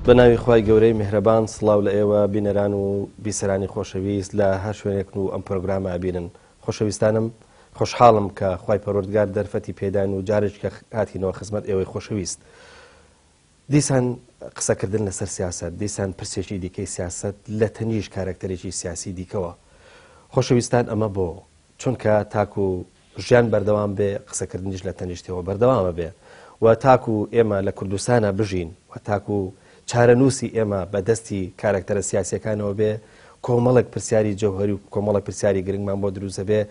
بەناوی خوای گەورەی میهرەبان سڵاو لە ئێوە بینەران و بیسەرانی خۆشەویست لە هەر شوێنێکن و ئەم پرۆگرامە ئابینن. خۆشەویستانم خۆشحاڵم کە خوای پەروەردگار دەرفەتی پێدان و جارێک کە هاتینەوە خزمەت ئێوەی خۆشەویست. دیسان قسەکردن لەسەر سیاست، دیسان پرسێکی دیکەی سیاست لە تەنیش کارکتەرێکی سیاسی دیکەوە. خۆشەویستان ئەمە بۆ چونکە تاکو ژیان بەردەوام بێ قسەکردنیش لە تەنیشتەوە بەردەوامە بێ و تاکو ئێمە لە کوردستانە بژین و تاکو چارەنووسی ئێمە بەدەستی کارکتەرە سیاسیەکانەوە بێ کۆمەڵێک پرسیاری جەوهەری و کۆمەڵێک پرسیاری گرنگمان بۆ دروستە بێ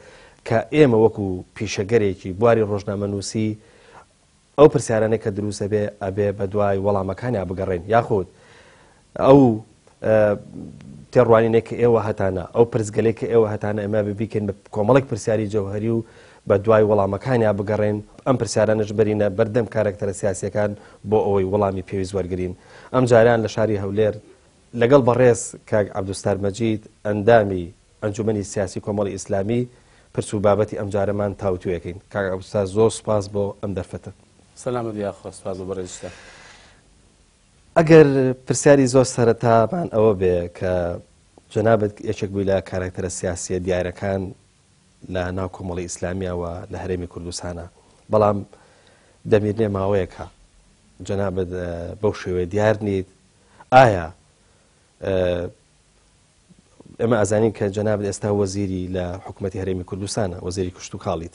کە ئێمە وەکو پیشەگەرێکی بواری ڕۆژنامەنووسی ئەو پرسیارانەی کە دروستە بێ ئەبێ بە دوای وەڵامەکانیان بگەڕێن یاخود ئەو تێڕوانینێک کە ئێوە هەتانە ئەو پرسگەلێک کە ئێوە هەتانە ئێمە ببیکەین بە کۆمەڵێک پرسیاری جەوهەری و بە دوای وەڵامەکانیان بگەڕێن ئەم پرسیارانش بەرینە بەردەم کارکتەرە سیاسیەکان بۆ ئەوەی وەڵامی پێویست وەرگرین. ئەم جاریان لە شاری هەولێر لەگەڵ بەڕێز کاک عەبدولستار مەجید ئەندامی ئەنجومەنی سیاسی کۆمەڵی ئیسلامی پرس و بابەتی ئەم جارەمان تاوتوێکین. کاک عەبدولستار زۆر سوپاس بۆ ئەم دەرفەتە. سەلامت یاخوا سوپاس بۆ بەڕێزتە. ئەگەر پرسیاری زۆر سەرەتامان ئەوە بێ کە جەنابەت یەکێک بووی لە کارکتەرە سیاسیە دیارەکان لە ناو کۆمەڵی ئیسلامیەوە لە هەرێمی کوردستانە، بەڵام دەمیرنێ ماوەیەکە جەنابەت بەو شێوەیە دیار نیت. ئایا ئێمە ئازانین کە جەنابەت ئێستا وەزیری لە حکوومەتی هەرێمی کوردستانە، وەزیری کوشت و کاڵیت.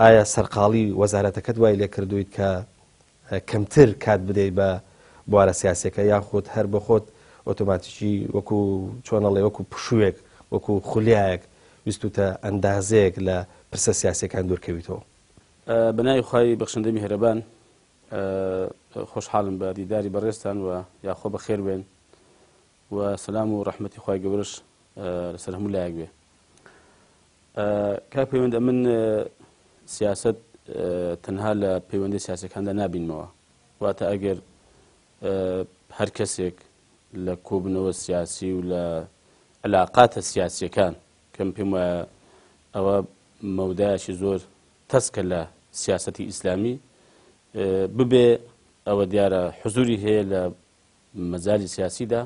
ئایا سەرقاڵی وەزارەتەکەت وای لێ کردویت کە کەمتر کات بدەیت بە بوارە سیاسەکە یاخود هەر بە خۆت ئۆتۆماتیکی وەکو چۆنەڵێ وەکو پشووێک وەکو خولیایەک ویستوتە ئەندازەیەک لە پرسە سیاسەکان دوورکەویتەوە؟ بەناوی خوای بەخشندەی میهرەبان خۆشحاڵم بە دیداری بەڕێزتان و یاخۆ بەخێر بێن و سەلام و ڕەحمەتی خوای گەورەش لەسەر هەموو لایەک بێ. کاک پەیوەندە من سیاست تەنها لە پەیوەندی سیاسەکاندا نابینمەوە، واتە ئەگەر هەر کەسێک لە کۆبنەوە سیاسی و لە علاقاتە سیاسیەکان کەم پێم وایە ئەوە مەودایەکی زۆر تەسکە لە سیاسەتی ئیسلامی ببێ ئەوە دیارە حزوری هەیە لە مەجالی سیاسیدا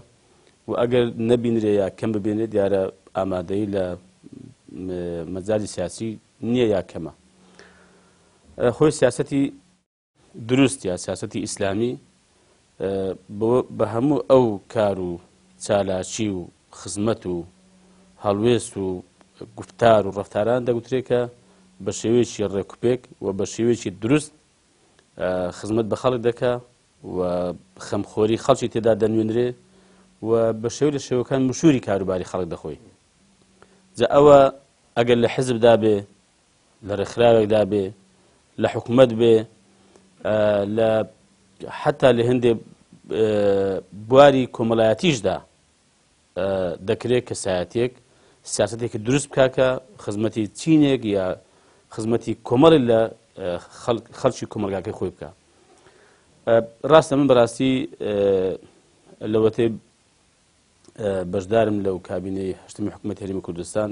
و ئەگەر نەبینرێ یا کەم ببێنێت دیارە ئامادەی لە مەجالی سیاسی نییە یا کەمە. خۆی سیاسەتی دروستە سیاسەتی ئیسلامی بە هەموو ئەو کار و چالاکی و خزمەت و هەڵوێست و گفتار و ڕەفتاران دەگوترێت کە بە شێوەیەکی ڕێکوپێک و بە شێوەیەکی دروست خزمەت بە خەڵک دەکا و خەمخۆری خەڵکی تێدا دەنوێنرێ و بە شێوە لە شێوەکان مشوری کاروباری خەڵک دەخۆی. جا ئەوە ئەگەر لە حزبدا بێ، لە ڕێکخراوێکدا بێ، لە حکوومەت بێ، لە حتا لە هەندێک بواری کۆمەڵایەتیشدا دەکرێت کەسایەتێک سیاسەتێکی دروست بکاکە خزمەتی چینێک یا خزمەتی کۆمەڵی لە خەڵکی کۆمەلگاکەی خۆی بکە. ڕاستە من بەڕاستی لەوەتێ بەشدارم لەو کابینەی هەشتمی حکوومەتی هەرێمی کوردستان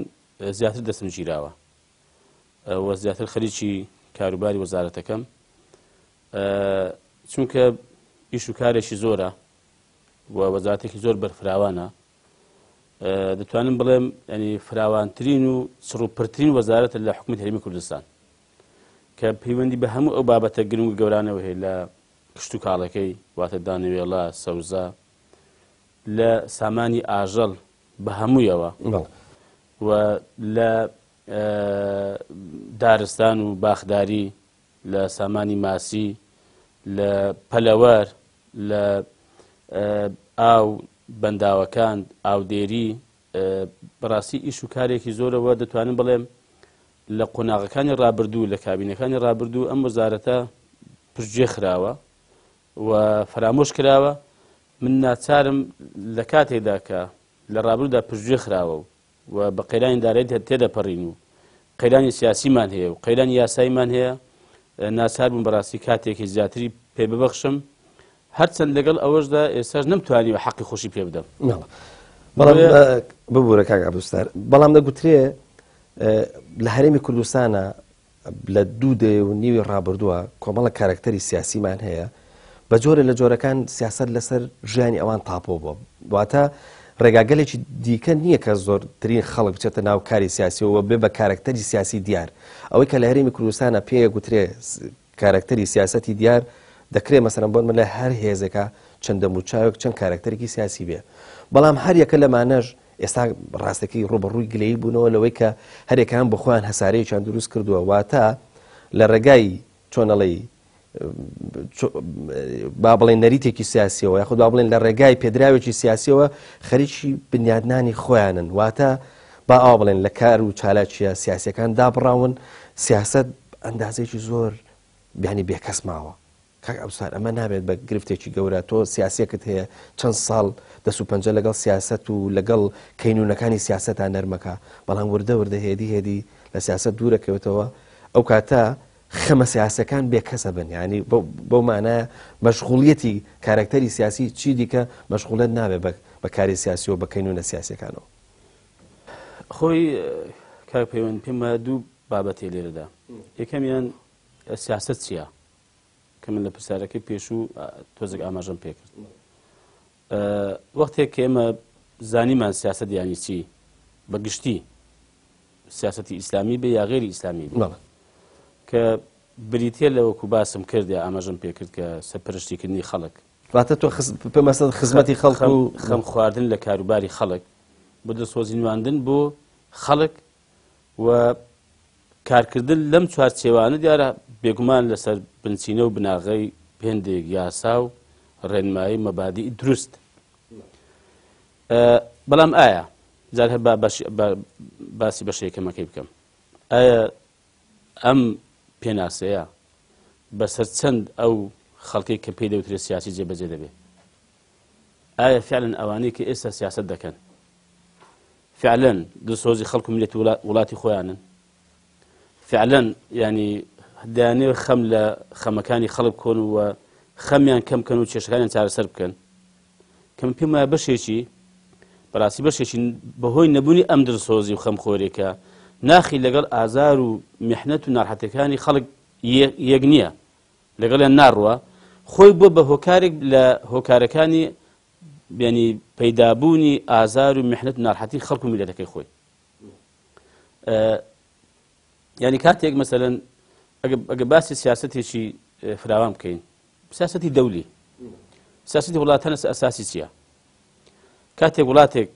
زیاتر دەستم گیراوە و زیاتر خەریکی کاروباری وەزارەتەکەم، چونکە ئیش و کارێکی زۆرە و وەزارەتێکی زۆر بەرفراوانە. دەتوانم بڵێم ینی فراوانترین و سڕوپرترین وەزارەتە لە حکوومەتی هەرێمی کوردستان کە پەیوەندی بە هەموو ئەو بابەتە گرنگ و گەورانەوە هەیە لە کشت و کاڵەکەی واتە دانەوێڵە، سەوزە، لە سامانی ئاژەڵ بە هەموویەوە و لە دارستان و باخداری، لە سامانی ماسی، لە پەلەوەر، لە ئاو بەنداوەکان، ئاودێری، بەڕاستی ئیش و کارێکی زۆرەوە دەتوانم بڵێم لە قۆناغەکانی ڕابردوو لە کابینەکانی ڕابردوو ئەم وەزارەتە پشتگوێ خراوە و فرامۆش کراوە. من ناچارم لە کاتێکدا کە لە ڕابردوودا پشتگوێ خراوە و بە قەیرانی دارایی تێدەپەڕین و قەیرانی سیاسیمان هەیە و قەیرانی یاساییمان هەیە، ناچار بووم بەڕاستی کاتێکی زیاتری پێ ببەخشم، هەرچەند لەگەڵ ئەوەشدا ئێستاش نەمتوانی حەقی خۆشی پێ بدەم. بەڵام ببوورە کاک عەبدولستار، بەڵام دەگوترێ لە هەرێمی کوردستانە لە 2.5 ڕابردووە کۆمەڵە کارکتەری سیاسیمان هەیە بە جۆرە لە جۆرەکان سیاست لەسەر ژیانی ئەوان تاپۆ بووە واتە ڕێگاگەلێکی دیکە نییە کە زۆرترین خەڵک بچێتە ناو کاری سیاسیەوە بێ بە کارکتەری سیاسی دیار ئەوەی کە لە هەرێمی کوردستانە پێیە گوترێ کارکتەری سیاسەتی دیار دەکرێت مەسەرەن بۆن من لە هەر هێزێکە چەندە موچاوێک چەند کارکتەرێکی سیاسی بێ بەڵام هەر یەکە لەمانەش ئێستا ڕاستەکەی ڕوبەڕووی گلەیی بوونەوە لەوەی کە هەرێکان بخۆیان هەسارەیەکیان دروست کردووە واتە لە ڕێگای چۆنەڵی با بڵێن نەریتێکی سیاسیەوە یاخود با بڵێن لە ڕێگای پێدراوێکی سیاسیەوە خەریکی بنیادنانی خۆیانن واتە با ئاوا بڵێن لە کار و چالاکیە سیاسیەکان دابڕاون سیاست ئەندازێکی زۆر بیانی بێکەس ماوە کاک ئەوسار ئەمە نابێت بە گرفتێکی گەورە تۆ سیاسەکەت هەیە چەند ساڵ دەسوپەنجە لەگەڵ سیاست و لەگەڵ کەینونەکانی سیاسەتان نەرمەکە بەڵام وردە وردە هێدی لە سیاست دوورەکەوێتەوە ئەو کاتە خەمە سیاسەکان بێکەسە بن ینی بەو مانایە مەشغوڵیەتی کارکتەری سیاسی چی دیکە مەشغوڵەت نابێت بە کاری سیاسی و بە کەینونە سیاسەکانەوە خۆی کاک پەیوەند پێم وایە دوو بابەتێ لێرەدا یەکەمیان سیاست چییە کە من لە پرسیارەکەی پێشوو تۆزێک ئاماژەم پێکرد وەختێک کە ئێمە زانیمان سیاست یانی چی بە گشتی سیاسەتی ئیسلامی بێ یا غێری ئیسلامی کە بریتە لەوەکو باسم کردی ئاماژەم پێکرد کە سەرپەرشتیکردنی خەڵک واتە تۆ پێمەسەد خزمەتی خەڵک و خەم خواردن لە کاروباری خەڵک بۆ دەسۆزینواندن بۆ خەڵک و کارکردن لەم چوارچێوانە دیارە بێگومان لەسەر بنچینە و بناغەی پێندێک یاسا و ڕێنمایی مەبادی دروست بەڵام ئایا جار هەر باسی بەشەیەکەمەکەی بکەم ئایا ئەم پێناسەیە بەسەر چەند ئەو خەڵکی کە پێی دەوترێت سیاسی جێبەجێ دەبێت ئایا فعلەن ئەوانەی کە ئێستا سیاست دەکەن فعلەن دڵسۆزی خەڵک و میلەتی وڵاتی خۆیانن فعلەن ینی دەیانێت خەم لە خەمەکانی خەڵک کۆن و خەمیان کەمکەن و کێشەکانیان چارەسەر بکەن کە من پێم وایە بەشێکی بەڕاستی بەشێکی بەهۆی نەبوونی ئەم دڵسۆزی و خەمخۆریەکە ناخی لەگەڵ ئازار و میحنەت و ناڕەحەتەکانی خەڵک یەک نییە لەگەڵیان ناڕوە خۆی بۆ بە هۆکارێک لە هۆکارەکانی ینی پەیدابوونی ئازار و میحنەت و ناڕەحەتی خەڵک و میلەتەکەی خۆی ینی کاتێک مەسەلەن ئەگە باسی سیاسەتێکی فراوان بکەین سیاسەتی دەولی سیاسەتی وڵاتانە ئەساسی چییە کاتێک وڵاتێک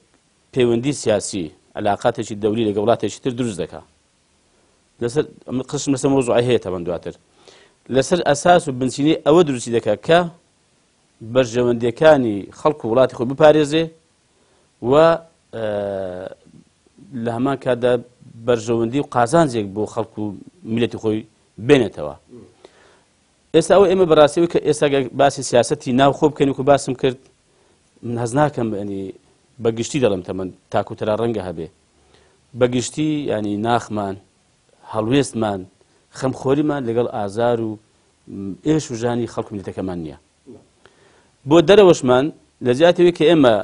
پەیوەندی سیاسی علاقاتێکی دەولی لەگە وڵاتێکی تر دروست دەکات لەسەر قسم لەسەر مۆزوعی هەیە تەمەن دواتر لەسەر ئەساس و بنچینەی ئەوە دروستی دەکات کە بەرژەوەندیەکانی خەڵک و وڵاتی خۆی بپارێزێ و لە هەمان کاتدا بەرژەوەندی و قازانجێک بۆ خەڵک و میلەتی خۆی بێنێتەوە ئێستا ئەوە ئێمە بەڕاستیەوەی کە ئێستا باسی سیاسەتی ناو خۆ بکەین وکو باسم کرد من هەز ناکەم ینی بەگشتی دەڵم تەمەن تاکوتەرا ڕەنگە هەبێ بەگشتی ینی ناخمان هەڵوێستمان خەمخۆریمان لەگەڵ ئازار و ئێش و ژانی خەڵک و میلەتەکەمان نییە بۆ دەرەوەشمان لە جیاتەوەی کە ئێمە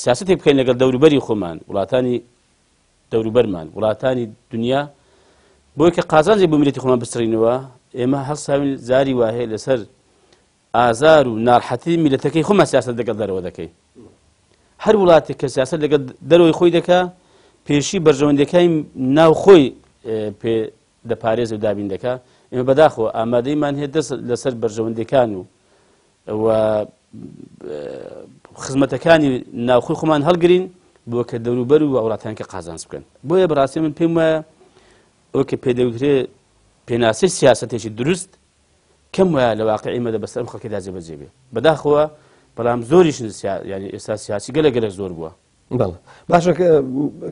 سیاسەتێک بکەین لەگەڵ دەوروبەری خۆمان وڵاتانی دەوروبەرمان وڵاتانی دنیا بۆی کە قازانجێک بۆ میلەتی خۆمان بستڕینەوە ئێمە هەڵساوین زاری وهەیە لەسەر ئازار و ناڕەحەتی میلەتەکەی خۆمان سیاسەت لەگەڵ دەرەوە دەکەین هەر وڵاتێک کە سیاسەت لەگەڵ دەرەوەی خۆی دەکا پێشی بەرژەوەندەکەی ناو خۆی پێ دەپارێز و دابین دەکا ئێمە بەداخەوە ئامادەیمان هەیە دەست لەسەر بەرژەوەندەکان و خزمەتەکانی ناوخۆی خۆمان هەڵگرین بۆ کە دەوروبەر و وڵاتانکە قازانج بکەن بۆیە بەڕاستی من پێم وایە ئەو کە پێدەوترێت پێناسەی سیاسەتێکی دروست کەم وایە لە واقعی مەدە بەسەر ئەم خەڵکیدا جێبەجێ بێ بەداخەوە بەڵام زۆریشن ینی ئێستا سیاسی گەلە زۆر بووە بەڵێ باشە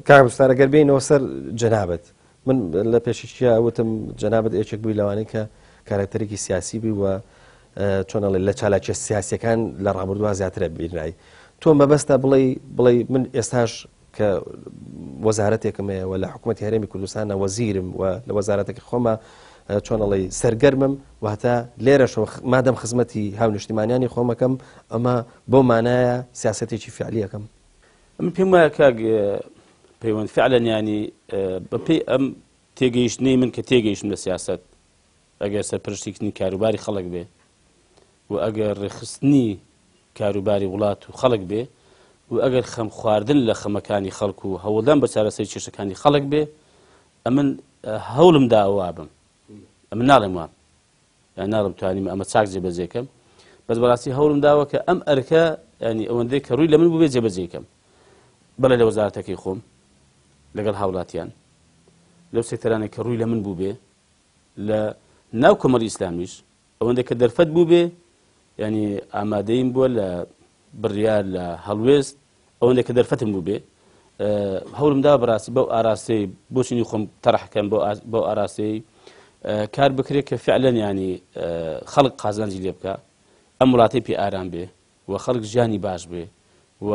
کاکستانە گەر بێنەوە سەر جەنابەت من لە پێشیشیا وتم جەنابەت یەکێک بووی لەوانەیە کە کارکتەرێکی سیاسی بووی و چۆنەڵێ لە چالاکیە سیاسیەکان لە ڕابردووە زیاترە بینایی تۆ مەبەستە بڵێ من ئێستاش کە وەزارەتێکم هەیە و لە حکوومەتی هەرێمی کوردستانە وەزیرم و لە وەزارەتێکی خۆمە چۆنەڵێ سەرگەرمم واتە لێرەشەوە مادەم خزمەتی هاونیشتیمانیانی خۆمەکەم ئەمە بۆ مانایە سیاسەتێکی فعلیەکەم من پێم وایە کاک پەیوەند فعلەن ینی بەپێی ئەم تێگەیشتنەی من کە تێگەیشتم لە سیاسەت ئەگەر سەرپەرشتیکردنی کاروباری خەڵک بێ و ئەگەر ڕێخستنی کاروباری وڵات و خەڵک بێ و ئەگەر خەم خواردن لە خەمەکانی خەڵک و هەوڵدان بە چارەسەری کێشەکانی خەڵک بێ ئەمن هەوڵمدا ئەوە بم ئەمن ناڵێم وام یان ناڵم توانیم ئەمە چاک جێبەجێکەم بەس بەڕاستی هەوڵم داوە کە ئەم ئەرکە ینی ئەوەندەی کە ڕووی لە من بوو بێ جێبەجێکەم بەڵێ لە وەزارەتەکەی خۆم لەگەڵ هاوڵاتیان لەو سێکتەرانێک کە ڕووی لە من بوو بێ لە ناو کۆمەڵی ئیسلامیش ئەوەندەی کە دەرفەت بوو بێ ینی ئامادەیم بووە لە بڕیار لە هەڵوێست ئەوەندەی کە دەرفەتم بوو بێ هەوڵم دا بەڕاستی بەو ئاراستەی بۆچینی خۆم تەڕحکەم بۆ ئاراستەی کار بکرێت کە فعلەن ینی خەڵک قازانجی لێ بکە ئەم وڵاتی پێ ئارام بێ و خەڵک ژیانی باش بێ و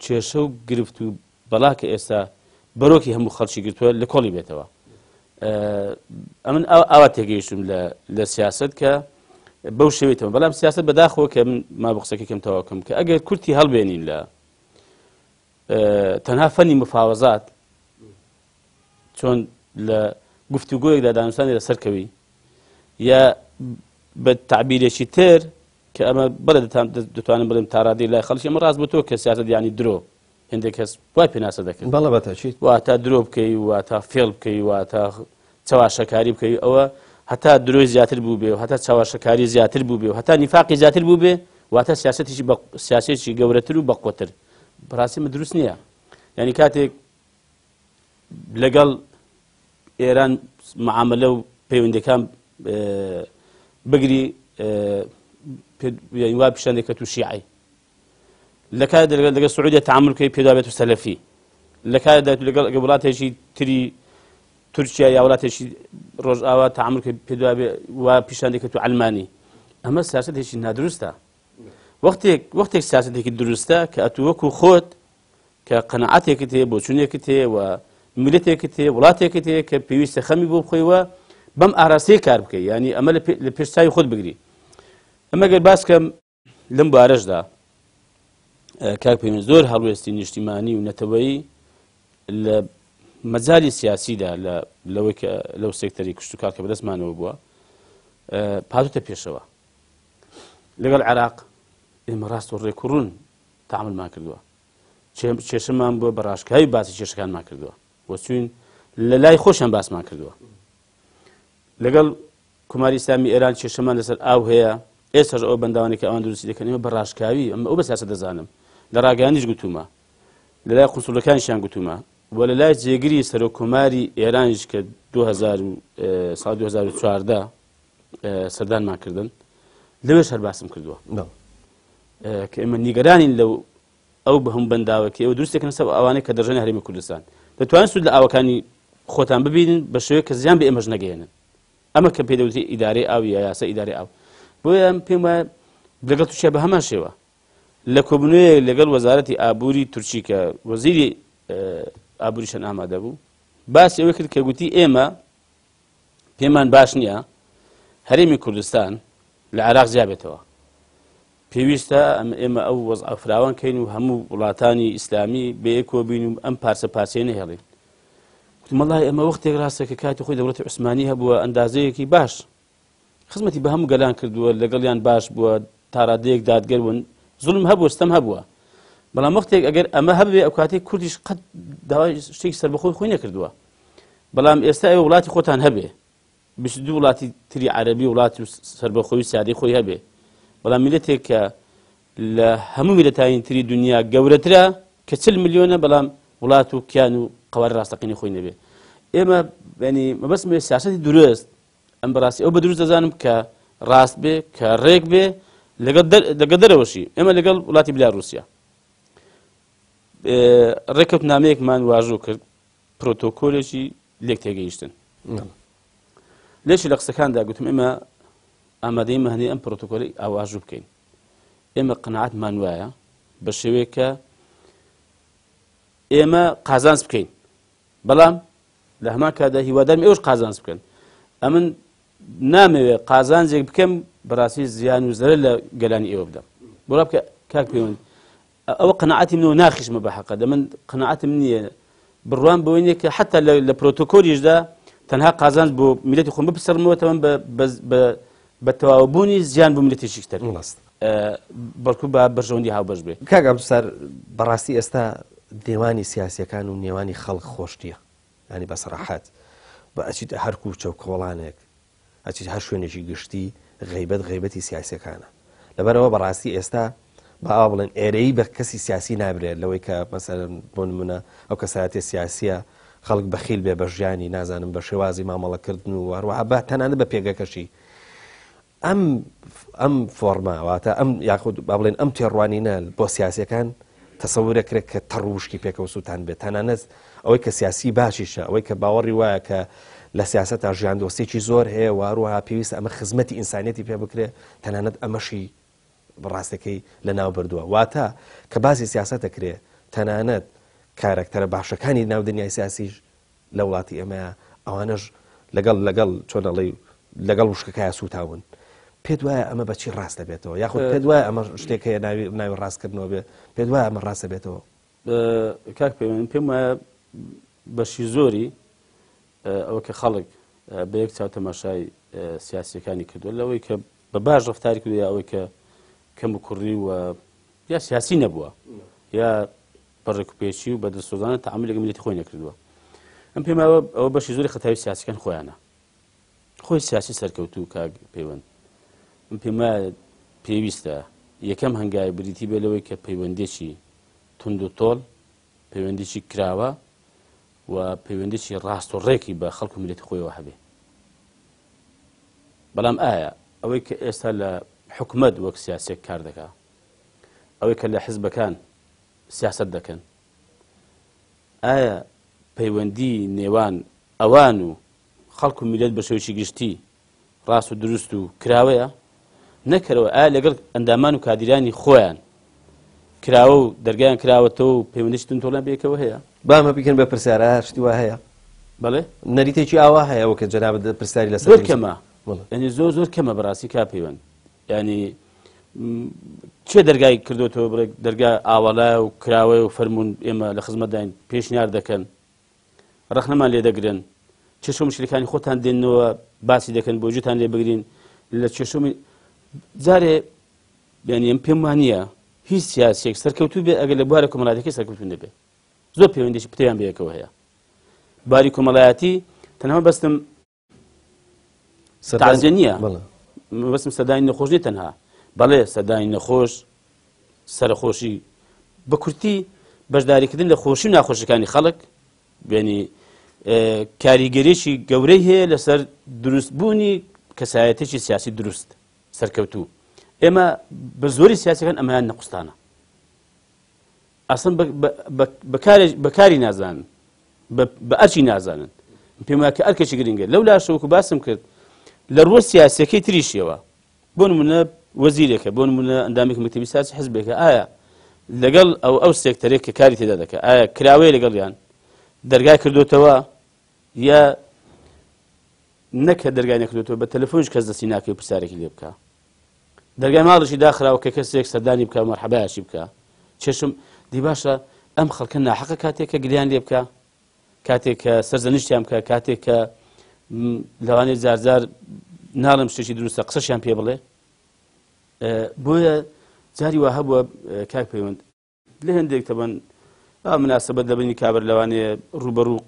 کێشە و گرفت و بەڵا کە ئێستا بەرۆکی هەموو خەڵکی گرتووە لە کۆڵی بێتەوە ئەمن ئاوا تێگەیشتم لە سیاست کە بەو شێوێتەوە بەڵام سیاست بەداخەوە کە من ما بە قسەکەکەم تەواوکەم کە ئەگەر کورتی هەڵبێنین لە تەنها فەنی مفاوەزات چۆن لە گفتوگۆیەکدا دانوستانی لەسەرکەوی یا بە تعبیرێکی تر کە ئەمە بەڵێ دەتوانم بڵێم تاڕادی لای خەڵکی ئەمە ڕاست بۆ تۆ کە سیاست ینی درۆ هێندێک کەس وای پێناسە دەکەن بەڵێ بەتەچیت واتە درۆ بکەی واتە فێڵ بکەی واتە چاواشەکاری بکەی ئەوە هەتا درۆی زیاتر بوو بێ و هەتا چاواشەکاری زیاتر بوو بێ و هەتا نیفاقی زیاتر بوو بێ واتە سیاسێکی گەورەتر و بەقوتر بەڕاستی مە دروست نییە ینی کاتێک لەگەڵ ئێران معاملە و پەیوەندیەکان بگری وا پیشان دەکەێت و شیعی لە کات لەگەڵ سعودیە تعامل بکەی پێدا بێت و سەلەفی لە کاتدا لەگەڵ وڵاتێکی تری تورکیا یا وڵاتێکی ڕۆژئاوا تعامل پێدا بێ وا پیشان دەکەێت و عەلمانی ئەمە سیاسەتێکی نادروستە وەختێک سیاسەتێکی دروستە کە ئەتو وەکو خۆت کە قەنەعەتێکت هەیە بۆچوونێکت هەیە و میلەتێکت هەیە وڵاتێکت هەیە کە پێویستە خەمی بۆ بخۆیوە بەم ئاراستەی کار بکەی ینی ئەمە لە پێشچاوی خۆت بگری ئەمە گەر باسکەم لەم بارەشدا کاک پەیوەند زۆر هەڵوێستی نیشتیمانی و نەتەوەیی لە مەجای سیاسیدا لەوەی کە لەو سێکتەری کشتوکار کە بەدەستمانەوە بووە پاتوتە پێشەوە لەگەڵ عێراق ئێمە ڕاست و ڕێکوڕون تەعاملمان کردووە کێشەمان بووە بە ڕاشکایی باسی کێشەکانمان کردووە وەچوین لە لای خۆشیان باسمان کردووە لەگەڵ کوماری ئیسلامی ئێران کێشەمان لەسەر ئاو هەیە ئێستاش ئەو بەنداوانێک کە ئەوان دروستی دەکەن ئێمە بە ڕاشکاوی ئەمە ئەو بە سیاسەت دەزانم لە ڕاگەیانیش گوتومە لە لای قونسوڵەکانیشیان گوتومە و لە لای جێگیری سەرۆکۆماری ئێرانیش کە 2014 سەردانمان کردن لەوێش هەر باسم کردووە کە ئێمە نیگەرانین لەو ئەو بە هەموو بەنداوەکە ئەوە دروستێکن سەر ئەوانەی کە دەژێنە هەرێمی کوردستان دەتوانن سود لە ئاوەکانی خۆتان ببینن بە شێوەیە کە زیان بە ئێمەش نەگەێنن ئەمە کە پێدەوتی ئیدارەی ئاو یا یاسا ئیدارەی ئاو بۆیە پێم وایە لەگەڵ تووشیا بە هەمان شێوە لە کۆبنوویە لەگەڵ وەزارەتی ئابووری تورکی کە وەزیری ئابووریشان ئامادە بوو باسی ئەوەی کرد کە گوتی ئێمە پێمان باش نییە هەرێمی کوردستان لە عێراق جیابێتەوە پێویستە ئێمە ئەو وەزع فراوان کەین و هەموو وڵاتانی ئیسلامی بەیەکەوە بین و ئەم پارچە پارچەیە نەهێڵین وتم وەڵڵای ئەمە وەختێک ڕاستە کە کاتی خۆی دەوڵەتی عوسمانی هەبووە ئەندازەیەکی باش خزمەتی بە هەموو گەلان کردووە لەگەڵیان باش بووە تا ڕادەیەک دادگەر بوون زوڵم هەبووە ستەم هەبووە بەڵام وەختێک ئەگەر ئەمە هەبێ ئەو کاتێک کوردیش قەت داوای شتێکی سەربەخۆی خۆی نەکردووە بەڵام ئێستا ئێوە وڵاتی خۆتان هەبێ 22 وڵاتی تری عەرەبی وڵاتی سەربەخۆی سیادی خۆی هەبێ بەڵام میلەتێک کە لە هەموو میلەتانی تری دنیا گەورەترە کە 40 ملیۆنە بەڵام وڵات و کیان و قەواری ڕاستەقینی خۆی نەبێ ئێمە ینی مەبەستم سیاسەتی دروست ئەم بەڕاستی ئەو بە دروست دەزانم کە ڕاست بێ کە ڕێک بێ لەگەڵ دەرەوەشی ئێمە لەگەڵ وڵاتی بیلاڕوسیا ڕێکەوتنامەیەکمان واژوو کرد پرۆتۆکۆلێکی لێک تێگەیشتن لێشی لە قسەکاندا گوتم ئێمە ئامادەی هەنێ ئەم پرۆتۆکۆلی ئاواژوو بکەین ئێمە قەنەعەتمان وایە بە شێوەیە کە ئێمە قازانج بکەین بەڵام لە هەمان کاتدا هیوادارم ئێوەش قازانج بکەن ئەمن نامەوێت قازانجێک بکەم بەڕاستی زیان و زەرەر لە گەلانی ئێوە بدەم بۆ بکە کاک پەیوەند ئەوە قەنەعەتی منەوە ناخیشمە بە حەقە من قەنەعەتم نییە بڕوان بەوەی نییە کە حتا لە پرۆتۆکۆلیشدا تەنها قازانج بۆ میلەتی خۆم بپسڕمەوە تەمەن بە تەواوبوونی زیان بۆ ملەتێکی تر ڕاست بەڵکو بە بەرژەوەندی هاوبەش بێ. کاک عەبدولسەر بەڕاستی ئێستا نێوانی سیاسیەکان و نێوانی خەڵک خۆشتیە، ینی بە سەراحەت بە ئەچیت هەر کوچە و کۆڵانێک ئەچیت هەر شوێنێکی گشتی غەیبەتی سیاسیەکانە. لەبەرەوە بەڕاستی ئێستا باوا بڵێن ئێرەی بە کەسی سیاسی نابرێت لەوەی کە مەسەلەن بۆ نمونە ئەو کەسایەتی سیاسیە خەڵک بەخیل بێ بە ژیانی نازانم بە شێوازی مامەڵەکردن و هەروەها بە تەنانەت بە پێگەکەشی ئەم فۆرماواتە ئەم یاخود با بڵێن ئەم تێڕوانینە بۆ سیاسیەکان تەسەورەکرێت کە تەڕوشکی پێکەوسوتان بێت تەنانەت ئەوەی کە سیاسی باشیشە ئەوەی کە باوەڕی وایە کە لە سیاسەتا ژیان دۆستێکی زۆر هەیە و هەروەها پێویستە ئەمە خزمەتی ئینسانیەتی پێ بکرێت تەنانەت ئەمەشی بەڕاستەکەی لە ناو بردووە واتە کە باسی سیاست دەکرێ تەنانەت کارکتەرە باشەکانی ناو دنیای سیاسیش لە وڵاتی ئێمەیە ئەوانش لەگەڵ چۆنەڵی لەگەڵ وشکەکە سوتاون پێت وایە ئەمە بەچی ڕاست دەبێتەوە یاخود پێت وایە ئەمە شتێک هەیە ناوی ڕاستکردنەوە بێ پێت وایە ئەمە ڕاست دەبێتەوە. کاک پێم وایە بەشی زۆری ئەوە کە خەڵک بە یەک چاو تەماشای سیاسیەکانی کردووە لەوەی کە بە باش ڕەفتاری کردو یا ئەوەی کە کەم و کوڕی و یا سیاسی نەبووە یا بەڕێکوپێچی و بەدەستسۆزانە تەعامل لەگەڵ میلەتی خۆی نەکردووە. ئەم پێم وایە ئەوە بەشی زۆری خەتاوی سیاسیەکان خۆیانە خۆی سیاسی سەرکەوتوو کاک پەیوەند. ئەم پێم وایە پێویستە یەکەم هەنگاوی بریتی بێ لەوەی کە پەیوەندێکی تند و تۆڵ پەیوەندێکی کراوە و پەیوەندێکی ڕاست و ڕێکی بە خەڵک و میلەتی خۆیەوە هەبێ. بەڵام ئایا ئەوەی کە ئێستا لە حکومەت وەک سیاسێک کار دەکا ئەوەی کە لە حزبەکان سیاست دەکەن ئایا پەیوەندی نێوان ئەوان و خەڵک و میلەت بە شێوەیەکی گشتی ڕاست و دروست و کراوەیە نەکەرەوە ئایا لەگەڵ ئەندامان و کادیرانی خۆیان کراوە و دەرگایان کراوەتەوە و پەیوەندیشت تۆڵان بێکەوە هەیە بامە بیکەن بە پرسیارە شتی وا هەیە بەڵێ نەریتێکی ئاوا هەیە وەکە جەنابەت پرسیاری لەسەر زۆر کەمە ینی زۆر کەمە بەڕاستی کا پەیوەند ینی چێ دەرگای کردوتەوە بڵێ دەرگای ئاوەڵایە و کراوەیە و فەرمونون ئێمە لە خزمەتداین پێشنیار دەکەن ڕەخنەمان لێ دەگرن چێشۆ مشکلەکانی خۆتان دێنەوە باسی دەکەن بۆ جوتان لێ بگرین لە چێشۆمی جارێ ینی ئەم پێم وانییە هیچ سیاسێک سەرکەوتوو بێ ئەگەر لە بوارە کۆمەڵایەتەکەی سەرکەوتوو نەبێ زۆر پەیوەندێکی پتەیان بەیەکەوە هەیە. باری کۆمەڵایەتی تەنها بەستم تازیە نییە بەستم سەدانی نەخۆش نیە تەنها بەڵێ سەدانی نەخۆش سەرخۆشی بە کورتی بەشداریکردن لە خۆشی و ناخۆشەکانی خەڵک بێنی کاریگەریشی گەورەی هەیە لەسەر دروستبوونی کەسایەتێکی سیاسی دروست سەرکەوتوو. ئێمە بە زۆری سیاسەکان ئەمەیان نەقوستانە ئەسڵ بەکاری نازانن بە ئەرچی نازانن پێم وایە کە ئەرکێکی گرنگە لەو لاشەوەکو باسم کرد لە ڕووە سیاسیەکەی تریشیەوە بۆ نمونە وەزیرێکە بۆ نمونە ئەندامێکی مەکتەبی سیاسی حزبێکە ئایا لەگەڵ ئەو سێکتەرێک کە کاری تێدا دەکات ئایا کراوەیە لەگەڵیان دەرگای کردوتەوە یا نەکە دەرگای نەکردوتەوە بە تەلەفۆنش کەس دەستی ناکەی و پرسیارێکی لێ بکە دەرگای ماڵشی داخراوە کە کەسێک سەردانی بکە مەرحەبایشی بکە چێشم دی باشە ئەم خەڵکە ناحەقە کاتێک کە گریان لێ بکە کاتێک کە سەرزەنیشتیان بکە کاتێک کە لەوانەیە زارزار ناڵم شتێکی دروستە قسەشیان پێ بڵێ بۆیە جاری وا هەبووە کاک پەیوەند لە هەندێک تەبەن مناسبەت دەبنی کابر لەوانەیە ڕوبەڕوو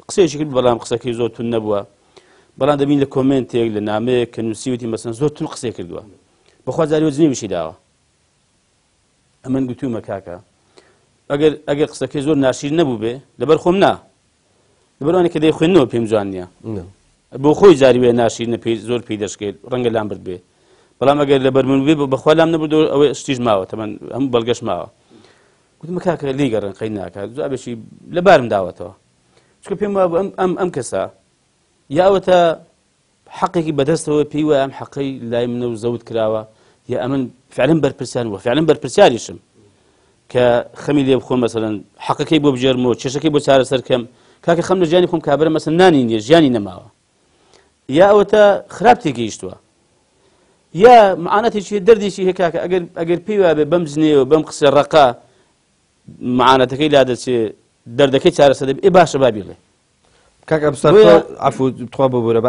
قسەیەکی کرد بەڵام قسەکەی زۆر تون نەبووە بەڵام دەبین لە کۆمنتێک لە نامەیەک کە نووسیوتی مەسەن زۆر تون قسەی کردووە بەخوا جاری وەزنیویشی داوە ئەمن گوتومە کاکە ئەگەر قسەکەی زۆر ناشیر نەبوو بێ لەبەر خۆم نا لەبەرەوەی کە دەیخوێنەوە پێم جوان نییە بۆ خۆی جاری وێ ناشیر زۆر پێی دەشکێت ڕەنگە لام برد بێ بەڵام ئەگەر لەبەر من بێ بەخوا لام نەبوو ئەوەی شتیش ماوە تەمەن هەموو بەڵگەش ماوە گوتمە کاکە لیگەڕن قەی ناکات زابێکی لەبارم داوەتەوە چکە پێم وایە ئەم کەسە یا ئەوەتە حەقێکی بەدەستەوە پێی وایە ئەم حەقەی لای منە و زەوت کراوە یا ئەمن فعلەن بەرپرسیان وە فعلەن بەرپرسیاریشم کە خەمی لێ بخۆم مەسەلەن حەقەکەی بۆ بژێرمەوە کێشەکەی بۆ چارەسەر کەم کاکە خەم لە ژیانی خۆم کابرا مەسەن نانی نییە ژیانی نەماوە یا ئەوەتە خراپ تێگەیشتووە یا معانەتێکی دەردێکی هەیە کاکە ئەگەر پێی وابێ بەم جنێەوە بەم قسە ڕەقا معانەتەکەی لا دەچێت دەردەکەی چارەسەر دەبێ باشە با بیڵێ کاک عەبدولسەر عەفو تخوا ببوورە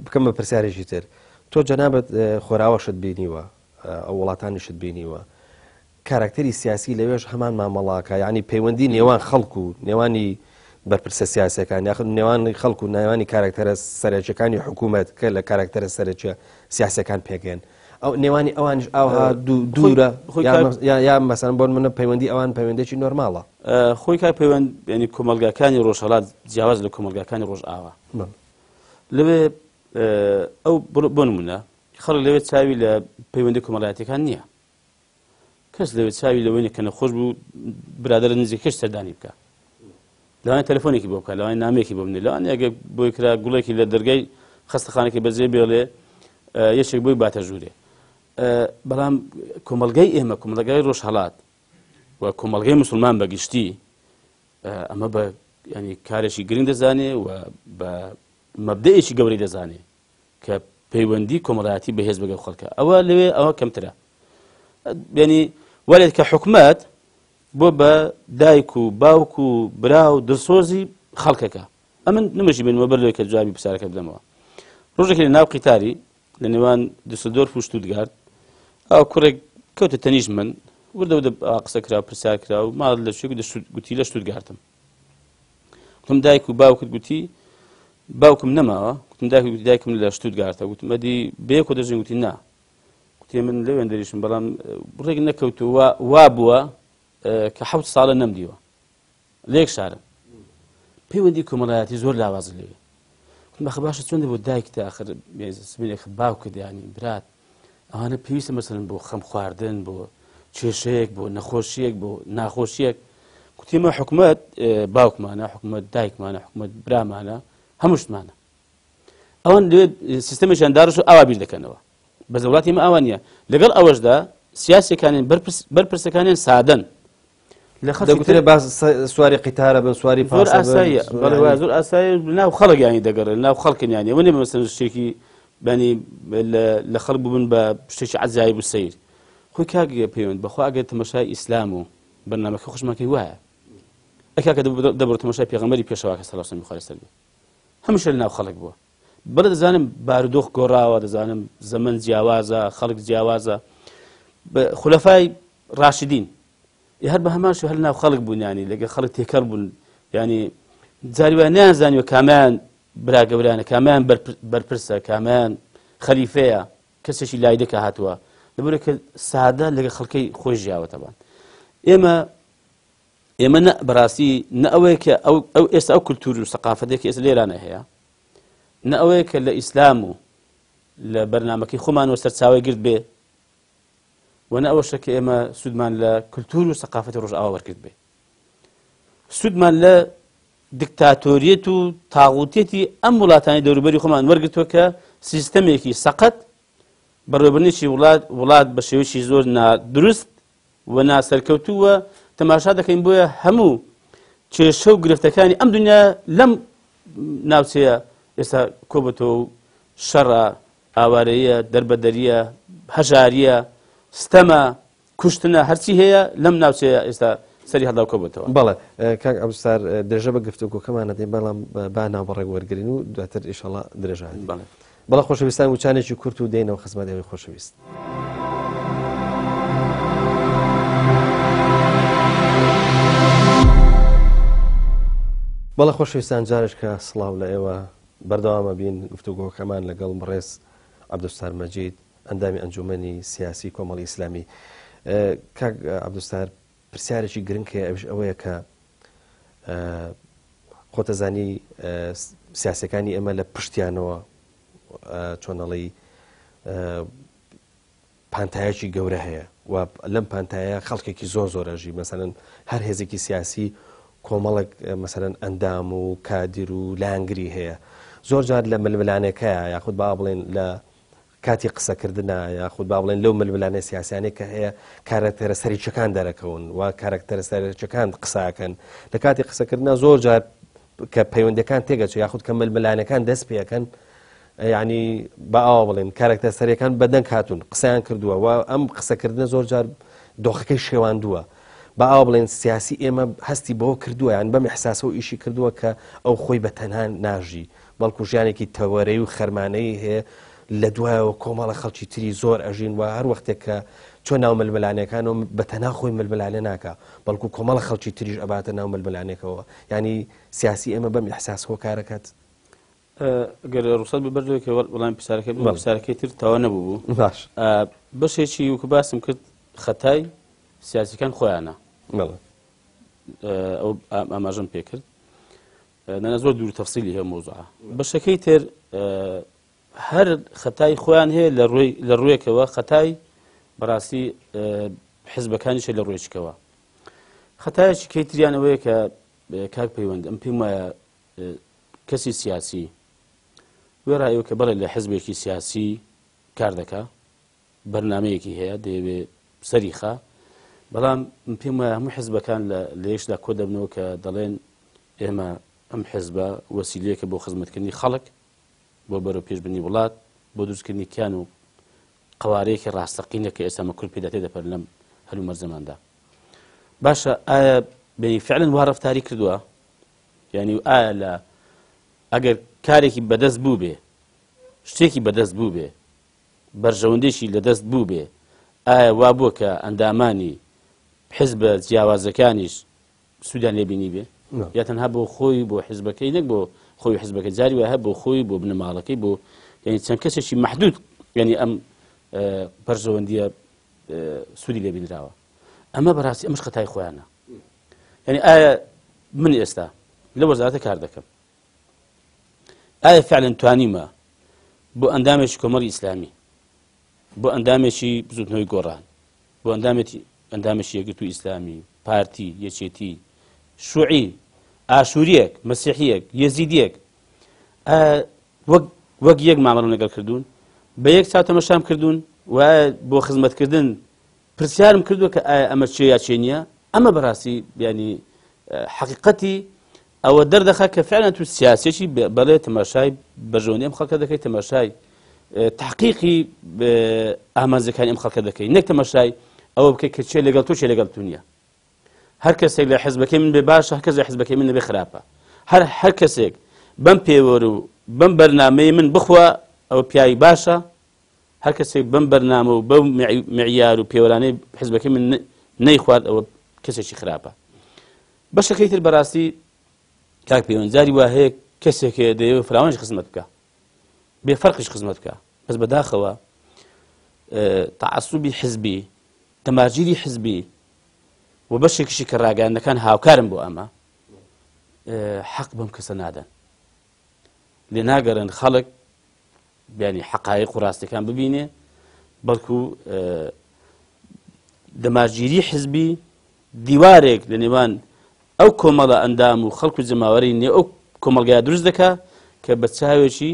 بکەم بە پرسیارێکی تر تۆ جەنابەت خۆراوەشت بینیوە ئەو وڵاتانیشت بینیوە کاراکتەری سیاسی لەوێش هەمان مامەڵاکە یعنی پەیوەندی نێوان خەڵکو و نێوانی بەرپرسە سیاسەکان یاخود نێوانی خەڵکو و نێوانی کاراکتەرە سەرچەکانی حکوومەت کە لە کاراکتەرە سەرچە سیاسەکان پێگەن ئەو نێوانی ئەوانش ئەوها دوورە یا مەسەن بۆن منە پەیوەندی ئەوان پەیوەندێکی نۆرماڵە خۆی کار پەیوەند ینی کۆمەلگاکانی ڕۆژهەڵات جیاواز لە کۆمەلگاکانی ڕۆژ ئاوا لەوێ ئەو بۆ نمونە خەڵک لەوێت چاوی لە پەیوەندی کۆمەڵایەتەکان نییە کەس لەوێت چاوی لەوەینە کە نەخۆش بوو برادرە نزیکەش سەردانی بکە لەوانە تەلەفۆنێکی بۆ بکە لەوانە نامێکی بۆ بنێ لەوانە ئەگە بۆی کرا گوڵێکی لە دەرگای خەستەخانێکی بەجێ بێڵێ یەکێک بۆی باتە ژوورێ بەڵام کۆمەلگای ئێمە کۆمەلگای ڕۆژهەڵات و کۆمەلگای موسڵمان بەگشتی ئەمە بە ینی کارێکی گرنگ دەزانێ و بە مەبدەیەکی گەورەی دەزانێ کە پەیوەندی کۆمەڵایەتی بەهێز بەگەڵ خەڵکە ئەوە لەوێ ئەوە کەمترە ینی وەرێت کە حکومەت بۆ بە دایک و باوک و برا و دڵسۆزی خەڵکەکە ئەمن نمەژی بنەوە بەر لەوەی کە جوابی پرسیارەکە بدەمەوە ڕۆژێکی لە ناو قیتاری لە نێوان دوسلدۆرف و شتوتگارت ئەو کوڕێک کەوتە تەنیژ من وردە قسە کرا و پرسیار کرا و ماڵ لە شوێک گوتی لە شتوتگارتم گوتم دایک و باوکت گوتی باوکم نەماوە گوتم دایکم لە شتوتگارتە گوتم ئەدی بەیەکۆ دەژین گوتی نا گوتی من لەوێن دەریشم بەڵام ڕێک نەکەوت وا بووە کە 7 ساڵە نەمدیوە لە یەک شارم پەیوەندی کۆمەڵایەتی زۆر لاواز لێوێ بەخە باشە چۆن دەبوو دایکتە ئاخر سبینێک باوکت ینی برات ئەوانە پێویستە مەسەڵەن بۆ خەم خواردن بۆ کێشەیەک بۆ نەخۆشیەک بۆ ناخۆشیەک گوتیمە حکومەت باوکمانە حکومەت دایکمانە حکومەت برامانە هەموو شتمانە ئەوان لێ سیستەمێکیان داڕش و ئاوا بیر دەکەنەوە بە وڵاتی ئێمە ئەوان نییە لەگەڵ ئەوەشدا سیاسەکانیان بەرپرسەکانیان سادەن دەگوترێ باس سواری قیتارە بن سواری زۆر ئاساییە بەڵێ زۆر ئاسایی ناو خەڵکیانی دەگەڕێن ناو خەڵکنیانی ئەوە نێ مەسەن شتێکی بەنی لە خەڵک ببن بە شتێکی عەجایب و سەیر خۆی کاگە پەیوەند بەخوا ئەگەر تەماشای ئیسلام و بەرنامەکە خۆشمەکەی وایە ئەکاکە دەبڕێت تەماشای پێغەمبەری پێشەواکە سەڵاو سەمی خوارد لەسەر بێ هەمیشە لە ناو خەڵک بووە بەڵێ دەزانم بارودۆخ گۆڕاوە دەزانم زەمن جیاوازە خەڵک جیاوازە خولەفای ڕاشدین هەر بە هەمان شێوە هەر ناو خەڵک بوون ینی لەگە خەڵک تێکەڵ بوون ینی جاری وایە نەیانزانیوە کامیان برا گەورانە کامیان بەرپرسە کامیان خەلیفەیە کەسێکی لای دەکە هاتووە لەبەرە کە سادە لەگە خەڵکەی خۆی ژیاوەتەبان ئێمە نە بەڕاستی نە ئەوەیە کە ئەو ئێستا ئەو کولتور و سەقافەتێکی ئێستا لێرانە هەیە نە ئەوەیە کە لە ئیسلام و لە بەرنامەکەی خۆمانەوە سەرچاوی گرت بێ وەنە ئەوەشە کە ئێمە سوودمان لە کولتور و سەقافەتی ڕۆژئاوا وەرگرت بێ سوودمان لە دیکتاتۆریەت و تاغوتێتی ئەم وڵاتانی دەوروبەری خۆمان وەرگرتووە کە سیستەمێکی سەقەت بەڕێوەبردنێکی وڵات بە شێوەیەکی زۆر نادروست و ناسەرکەوتووە تەماشا دەکەین بۆیە هەموو کێشە و گرفتەکانی ئەم دنیا لەم ناوچەیە ئێستا کۆبەتەوە و شەڕە ئاوارەیە دەربەدەریە هەژاریە ستەمە کوشتنە هەرچی هەیە لەم ناوچەیە ئێستا سەری هەڵدا کۆبەتەوە بەڵێ کاک عەبدولستار درێژە بە گفتوگۆکەمانە دێن بەڵام با ناوبەڕێک وەرگرین و دواتر ئیشەڵا درێژان بەڵێ خۆشەویستان وچانێکی کورت و دێنەوە خزمەت ئێوەی خۆشەویست بەڵێ خۆشەویستان جارش کە سڵاو لە ئێوە بەردەوامە بین گفتوگۆکەمان لەگەڵ بەڕێز عەبدولستار مەجید ئەندامی ئەنجومەنی سیاسی کۆمەڵی ئیسلامی کاک عەبدولستار پرسیارێکی گرنگ هەیە ئەوەیە کە خۆتەزانی سیاسەکانی ئێمە لە پشتیانەوە چۆنەڵی پانتایەکی گەورە هەیە و لەم پانتایە خەڵکێکی زۆرەژی مەسەلەن هەر هێزێکی سیاسی کۆمەڵێک مەسەلەن ئەندام و کادر و لانگری هەیە زۆر جار لە ململانێکەیە یاخود با بڵێن لە کاتی قسەکردنە یاخود با بڵێن لەو ململانە سیاسیانەی کە هەیە کارکتەرە سەرچەکان دەرەکەون و کارکتەرە سەرچەکان قساکەن لە کاتی قسەکردنە زۆر جار کە پەیوەندەکان تێگەچێت یاخود کە ململانەکان دەست پێەکەن ینی با ئەوە بڵێن کارکتەر سەرەکان بەدەنگ هاتوون قسەیان کردووە و ئەم قسەکردنە زۆر جار دۆخەکەی شێواندووە با ئەوە بڵێن سیاسی ئێمە هەستی بەوە کردووە یان بەم ئیحساسە و ئیشی کردووە کە ئەو خۆی بە تەنها ناژی بەڵکو ژیانێکی تەوەرەی و خەرمانەی هەیە لە دوایەوە کۆمەڵە خەڵکی تری زۆر ئەژین و هەر وەختێک کە چۆن ناو ململانەکانەوە بە تەنها خۆی ململانە ناکە بەڵکو کۆمەڵە خەڵکی تریش ئەباتە ناو ململانێکەوە ینی سیاسی ئێمە بەم ئیحساس خۆ کارەکەت ئەگەر ڕوخسەت ببەردەوەی وەڵام پرسیارەکەی تر تەواو نەبوو باش بەشێکی وەکو باسم کرد خەتای سیاسیەکان خۆیانە ئەو ئاماژەم پێ کرد نەنە زۆر دوور تەفسیلی هەیە مۆزوعە بەشەکەی تر هەر خەتای خۆیان هەیە لە ڕوویەکەوە خەتای بەڕاستی حیزبەکانیشە لە ڕوێچکەوە خەتایەکی کەی تریانەوەیە کە کاک پەیوەند ئەم پێم وایە کەسی سیاسی وێڕایەوە کە بەڵێ لە حیزبێکی سیاسی کار دەکا بەرنامەیەکی هەیە دەیەوێ سەریخە بەڵام پێم وایە هەموو حیزبەکان لە یەشدا کۆ دەبنەوە کە دەڵێن ئێمە ئەم حیزبە وەسیلەیەکە بۆ خزمەتکردنی خەڵک بۆ بەرەو پێشبردنی وڵات بۆ دروستکردنی کیان و قوارەیەکی ڕاستەقینە کە ئێستا مەکول پێدا تێدەپەر لەم هەلومەرج زەماندا باشە ئایا بەنی فعلەن وا ڕەفتاری کردووە یعنی ئایا لە ئەگەر کارێکی بەدەست بوو بێ شتێکی بەدەست بوو بێ بەرژەوەندێکی لەدەست بوو بێ ئایا وا بووە کە ئەندامانی حیزبە جیاوازەکانیش سوودیان لێبینی بێ یا تەنها بۆ خۆی بۆ حیزبەکەی نەک بۆ خۆی حیزبەکە جاری وایە بۆ خۆی بۆ بنەماڵەکەی بۆ یعنی چەند کەسێکی محدود یعنی ئەم بەرژەوەندیە سوودی لێبینراوە ئەمە بەڕاستی ئەمەش خەتای خۆیانە یعنی ئایا من ئێستا لە وەزارەتە کار دەکەم ئایا فعلەن توانیمە بۆ ئەندامێکی کۆمەڵی ئیسلامی بۆ ئەندامێکی بزوتنەوەی گۆڕان بۆ ئەندامێکی یەکگرتووی ئیسلامی پارتی یەکێتی شوعی ئاشوریەک مەسیحیەک یەزیدیەک وەک یەک مامەڵەم لەگەڵ کردوون بە یەک چاو تەمەشام کردوون و بۆ خزمەتکردن پرسیارم کردووە کە ئایا ئەمە چێ یا چێ نییە ئەمە بەڕاستی ینی حەقیقەتی ئەوە دەردەخات کە فعلەن تو سیاسێکی بەڵێ تەماشای بەرژەوەندی ئەم خەڵکە دەکەی تەماشای تحقیقی ئامانجەکانی ئەم خەڵکە دەکەی نەک تەماشای ئەوە بکەیت کە چێ لەگەڵ تۆ چێ لەگەڵ تو نییە هەر کەسێک لە حیزبەکەی من بێ باشە هەر کەس لە حیزبەکەی من نەبێ خراپە هەر کەسێک بەم پێوەرە و بەم بەرنامەی من بخوا ئەوە پیاوی باشە هەر کەسێک بەم بەرنامە و بەو معیار و پێوەرانەی حیزبەکەی من نەیخوارد ئەوە کەسێکی خراپە بەشەکەی تر بەڕاستی کاک پەیوەند جاری وا هەیە کەسێک دەیەوێت فراوانش خزمەت بکە بێ فەرقیش خزمەت بکە بەس بەداخەوە تەعەسوبی حیزبی تەماژیری حیزبی و بەشێکیشی کە ڕاگەیاندەکان هاوکارم بۆ ئەمە حەق بەم کەسە نادەن لێ ناگەڕن خەڵک بیانی حەقایق و ڕاستیەکان ببینێ بەڵکو دەماژیری حیزبی دیوارێک لە نێوان ئەو کۆمەڵە ئەندام و خەڵک و جەماوەری نێ ئەو کۆمەڵگایە دروست دەکا کە بە چاوێکی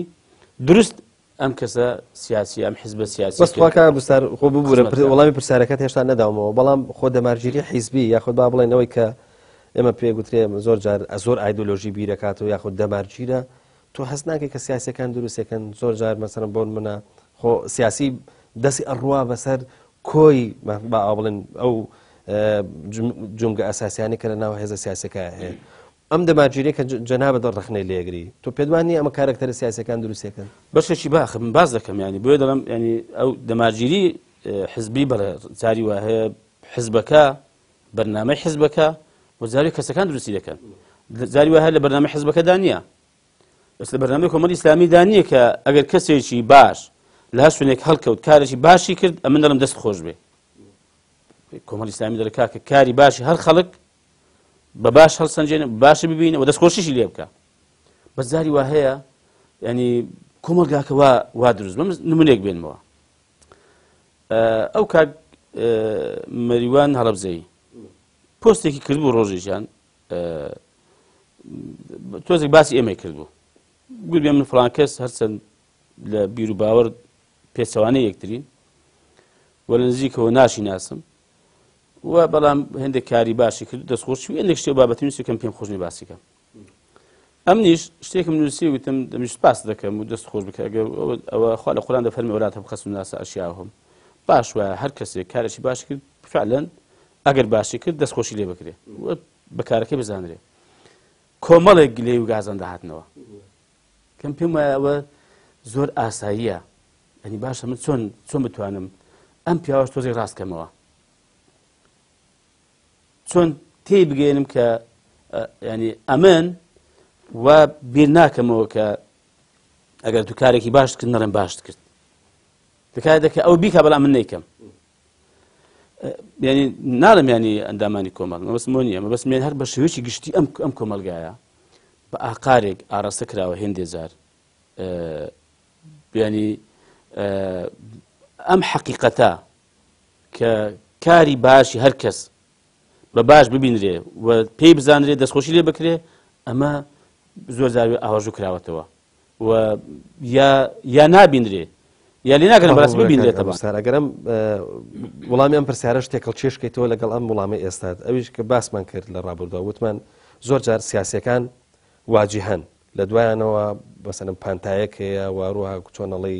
دروست ئەم کەسە سیاسی ئەم حیزبە سیاسی بەستواکە بستار خۆ ببوورە وەڵامی پرسیارەکەت هێشتا نەداومەوە بەڵام خۆ دەمارگیری حیزبی یاخود با بڵێنەوەی کە ئێمە پێگوترێ زۆر ئایدۆلۆژی بیرەکاتەوە یاخود دەمارگیرە تۆ هەست ناکەی کە سیاسەکان دروستەکەن زۆر جار مەسەڵەن بۆ منە خۆ سیاسی دەستی ئەڕوا بەسەر کۆی با بڵێن ئەو جمگە ئەساسیانی کە لە ناو هێزە سیاسەکە هەیە ئەم دەمارگیریە کە جەنابەت ڕخنەی لێگری تۆ پێدوانی ئەمە کارکتەرە سیاسەکان دروستەکەن بەشێکی باخ من باز دەکەم ینی بۆیە دەڵم ینی ئەو دەمارگیری حزبی بەڵێ جاری وا هەیە حزبەکە بەرنامەی حزبەکە و جاری کەسەکان درستی دەکەن جاری وا هەیە لە بەرنامەی حزبەکەدا نییە بەس لە بەرنامەی کۆمەڵی ئیسلامیدا نییە کە ئەگەر کەسێکی باش لە هەر شوێنێک هەڵکەوت کارێکی باشی کرد ئەمن دەڵم دەست خۆش بێ کۆمەڵی ئیسلامی دەڵێ کە کاری باشی هەر خەڵک بە باش هەڵسەنجێنە باشە ببینە و دەستخۆشیشی لێ بکە بەس جاری وا هەیە ینی کۆمەلگاکە وا دروست بە نمونێک بێنمەوە ئەو کاک مەریوان هەڵەبجەیی پۆستێکی کردبوو ڕۆژێکیان تۆزێک باسی ئێمەی کردبوو گوت بێ من فڵان کەس هەرچەند لە بیر و باوەڕ پێچەوانەی یەکترین وە لە نزیکەوە ناشی ناسم و بەڵام هەندێک کاری باشی کرد دەستخۆشی و هەندێک شتێ بابەتی نووسی کەم پێم خۆشنی باسی کەم ئەم نیش شتێکم نووسی وتم دەمویست پاس دەکەم و دەست خۆش بکە ئەوە خوا لە قورئان دەفەرمێ وەلا تەبخەسوا الناس ئەشیاءهم باش وایە هەر کەسێک کارێکی باشی کرد فعلەن ئەگەر باشی کرد دەستخۆشی لێ بکرێ و بەکارەکەی بزانرێ کۆمەڵێک گلەی و گازان داهاتنەوە کەم پێم وایە ئەوە زۆر ئاساییە ئەنی باشە من چۆن بتوانم ئەم پیاوەش تۆزێک ڕاستکەمەوە، چۆن تێی بگەێنم کە ینی ئەمن وا بیر ناکەمەوە کە ئەگەر تو کارێکی باشت کرد نەڕێن باشت کرد دەکات دەکە ئەو بیکە بەڵام من نیکەم. ینی ناڵم ینی ئەندامانی کۆمەڵ مەبەستمۆ نییە، مەبەستمێن هەر بە شێوەیەکی گشتی ئەم کۆمەلگایە بە ئاقارێک ئاراستە کراوە هێندێ زار ینی ئەم حەقیقەتە کە کاری باشی هەر کەس بە باش ببینرێ و پێی بزانرێ دەستخۆشی لێ بکرێ ئەمە زۆر زاوی ئاواژوو کراوەتەوە و یا نابینرێ یا لێ ناگەن بەڕاستی ببینرێتەوە. ئەگەرم وڵامی ئەم پرسیارەش تێکەڵ چێشکەیتەوە لەگەڵ ئەم وڵامی ئێستات ئەویش کە باسمان کرد لە ڕابردووە وتمان زۆر جار سیاسیەکان واجهەن لە دوایانەوە بەسەرم پانتایەک هەیە واروها چۆنەڵی